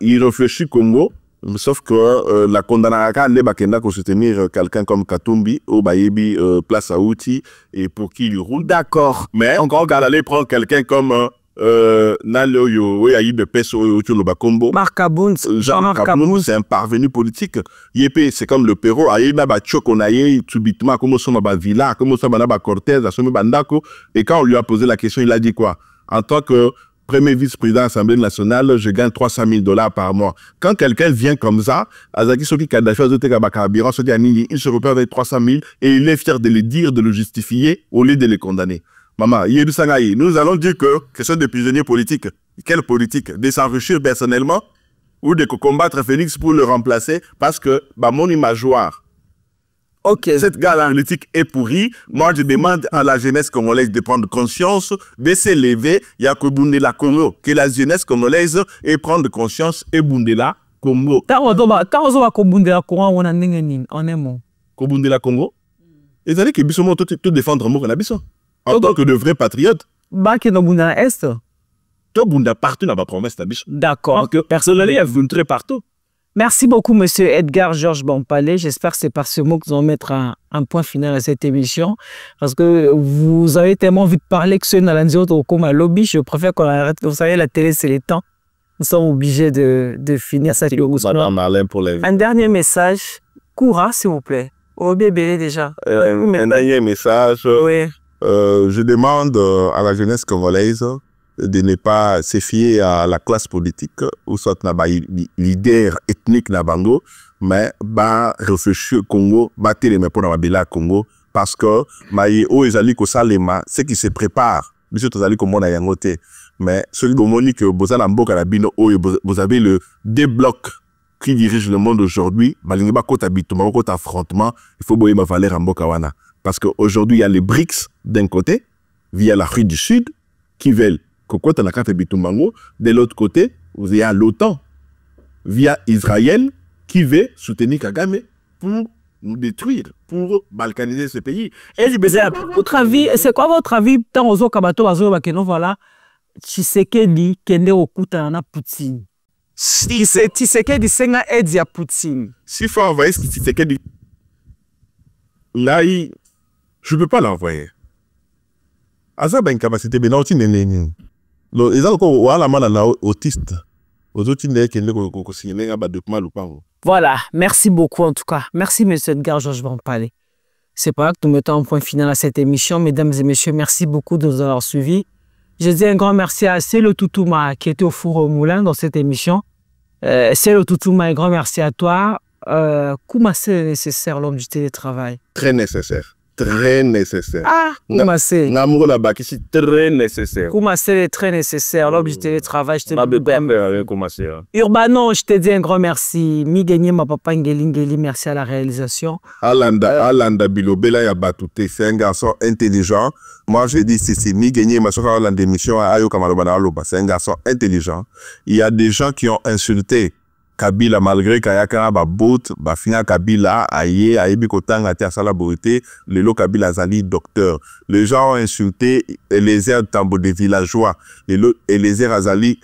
il réfléchit Congo. Sauf que la condamnation n'est pas pour soutenir quelqu'un comme Katumbi ou Bayebi Place à outils et pour qui il roule. D'accord. Mais encore, on va aller prendre quelqu'un comme Marc Kabound, c'est un parvenu politique. C'est comme le Perro, subitement, comme ça, Villa, comme ça, Cortez, et quand on lui a posé la question, il a dit quoi? En tant que premier vice-président de l'Assemblée nationale, je gagne $300,000 par mois. Quand quelqu'un vient comme ça, Azaki Soki Kadhafi, il se repère avec 300 000 et il est fier de le dire, de le justifier au lieu de le condamner. Maman, nous allons dire que ce sont des prisonniers politiques. Quelle politique? De s'enrichir personnellement ou de combattre Félix pour le remplacer parce que mon imageoire. Ok. Cette gare analytique est pourrie. Moi, je demande à la jeunesse congolaise de prendre conscience, de s'élever. Il y a que Bundela Congo. Que la jeunesse congolaise ait prendre conscience et Bundela Congo. Quand on va Bundela Congo, on a un mot. Bundela Congo? Et ça dit que Bissomo tout défendre mon Bisson. En tant que de vrais patriotes. Qui est dans Bundela Est? Tout Bundela partout dans ma promesse. D'accord. Personnellement, il y a vu très partout. Merci beaucoup, monsieur Edgar Georges Bampalé. J'espère que c'est par ce mot que nous allons mettre un point final à cette émission. Parce que vous avez tellement envie de parler que ceux dans la autres comme un lobby. Je préfère qu'on arrête. Vous savez, la télé, c'est les temps. Nous sommes obligés de finir cette émission. Un dernier message. Koura, s'il vous plaît. Au bébé, déjà. Un dernier message. Oui. Je demande à la jeunesse congolaise de ne pas se fier à la classe politique ou soit na leader ethnique na bango mais réfléchir au Congo battre les mains pour na bela Congo parce que o ezali ko salema ce qui se prépare biso tozali ko mona yango te mais celui de moni que bozala mboka na bino vous avez le deux blocs qui dirigent le monde aujourd'hui balingi ba kota bituma kota affrontement il faut boyer ma valeur en mboka wana parce que aujourd'hui il y a les BRICS d'un côté via l'Afrique du Sud qui veulent de l'autre côté, vous avez l'OTAN via Israël qui veut soutenir Kagame pour nous détruire, pour balkaniser ce pays. Et votre avis, c'est quoi votre avis tant aux Kabato, voilà, Tshisekedi, Kende Okuta, na Poutine? Tshisekedi senga aide ya Poutine. S'il faut envoyer Tshisekedi, là, je ne peux pas l'envoyer. Asa ben capacité ben non tinene. Lo ezalo ko wala mana na autiste. Ozoti ne kende ko signer nga ba document lupango. Voilà, merci beaucoup en tout cas. Merci monsieur Edgar Georges Bampalé. C'est pas là que nous mettons un point final à cette émission. Mesdames et messieurs, merci beaucoup de nous avoir suivis. Je dis un grand merci à Célo Toutouma qui était au four au moulin dans cette émission. Célo Toutouma, un grand merci à toi. Comment c'est nécessaire l'homme du télétravail? Très nécessaire. Très nécessaire. Ah, comment c'est? N'amour là-bas, c'est très nécessaire. Comment c'est très nécessaire l'homme du télétravail? Je te commencer. Urbano, je te dis un grand merci. Migeni, ma papa Ngeli, merci à la réalisation. Alanda Bilobela ya Batouté, c'est un garçon intelligent. Moi, je dis, c'est Migeni, ma soeur dans l'émission à Ayo Kamalobana Aloba, c'est un garçon intelligent. Il y a des gens qui ont insulté Kabila malgré Kayaka Babot, Bafina Kabila, Aye, Ayebi Kotanga, Tiasala Borité, Lelo Kabila Zali, docteur. Les gens ont insulté Eliezer Tambo des villageois, Eliezer Azali,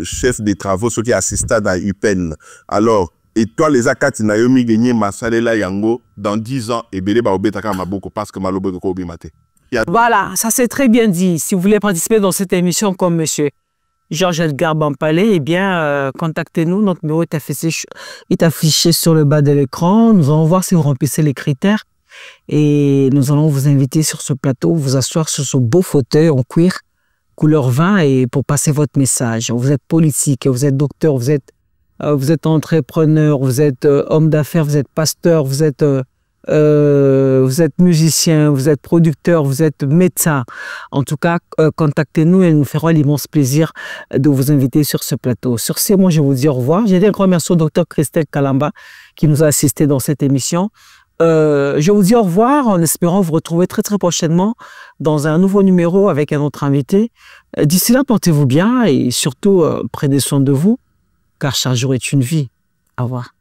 chef des travaux, ceux qui assistaient dans UPEN. Alors, et toi, les Akati Nayomi Gagné, Masalela Yango, dans 10 ans, et Bélé Baobetaka Maboko, parce que Malobo Kobimate. Voilà, ça c'est très bien dit. Si vous voulez participer dans cette émission comme monsieur Georges Edgar Bampalé, eh bien, contactez-nous. Notre numéro est affiché sur le bas de l'écran. Nous allons voir si vous remplissez les critères. Et nous allons vous inviter sur ce plateau, vous asseoir sur ce beau fauteuil en cuir, couleur vin, et pour passer votre message. Vous êtes politique, vous êtes docteur, vous êtes entrepreneur, vous êtes homme d'affaires, vous êtes pasteur, vous êtes musicien, vous êtes producteur, vous êtes médecin. En tout cas, contactez-nous et nous ferons l'immense plaisir de vous inviter sur ce plateau. Sur ce, moi, je vous dis au revoir. J'ai dit un grand merci au docteur Christelle Kalamba qui nous a assisté dans cette émission. Je vous dis au revoir en espérant vous retrouver très très prochainement dans un nouveau numéro avec un autre invité. D'ici là, portez-vous bien et surtout, prenez soin de vous, car chaque jour est une vie. Au revoir.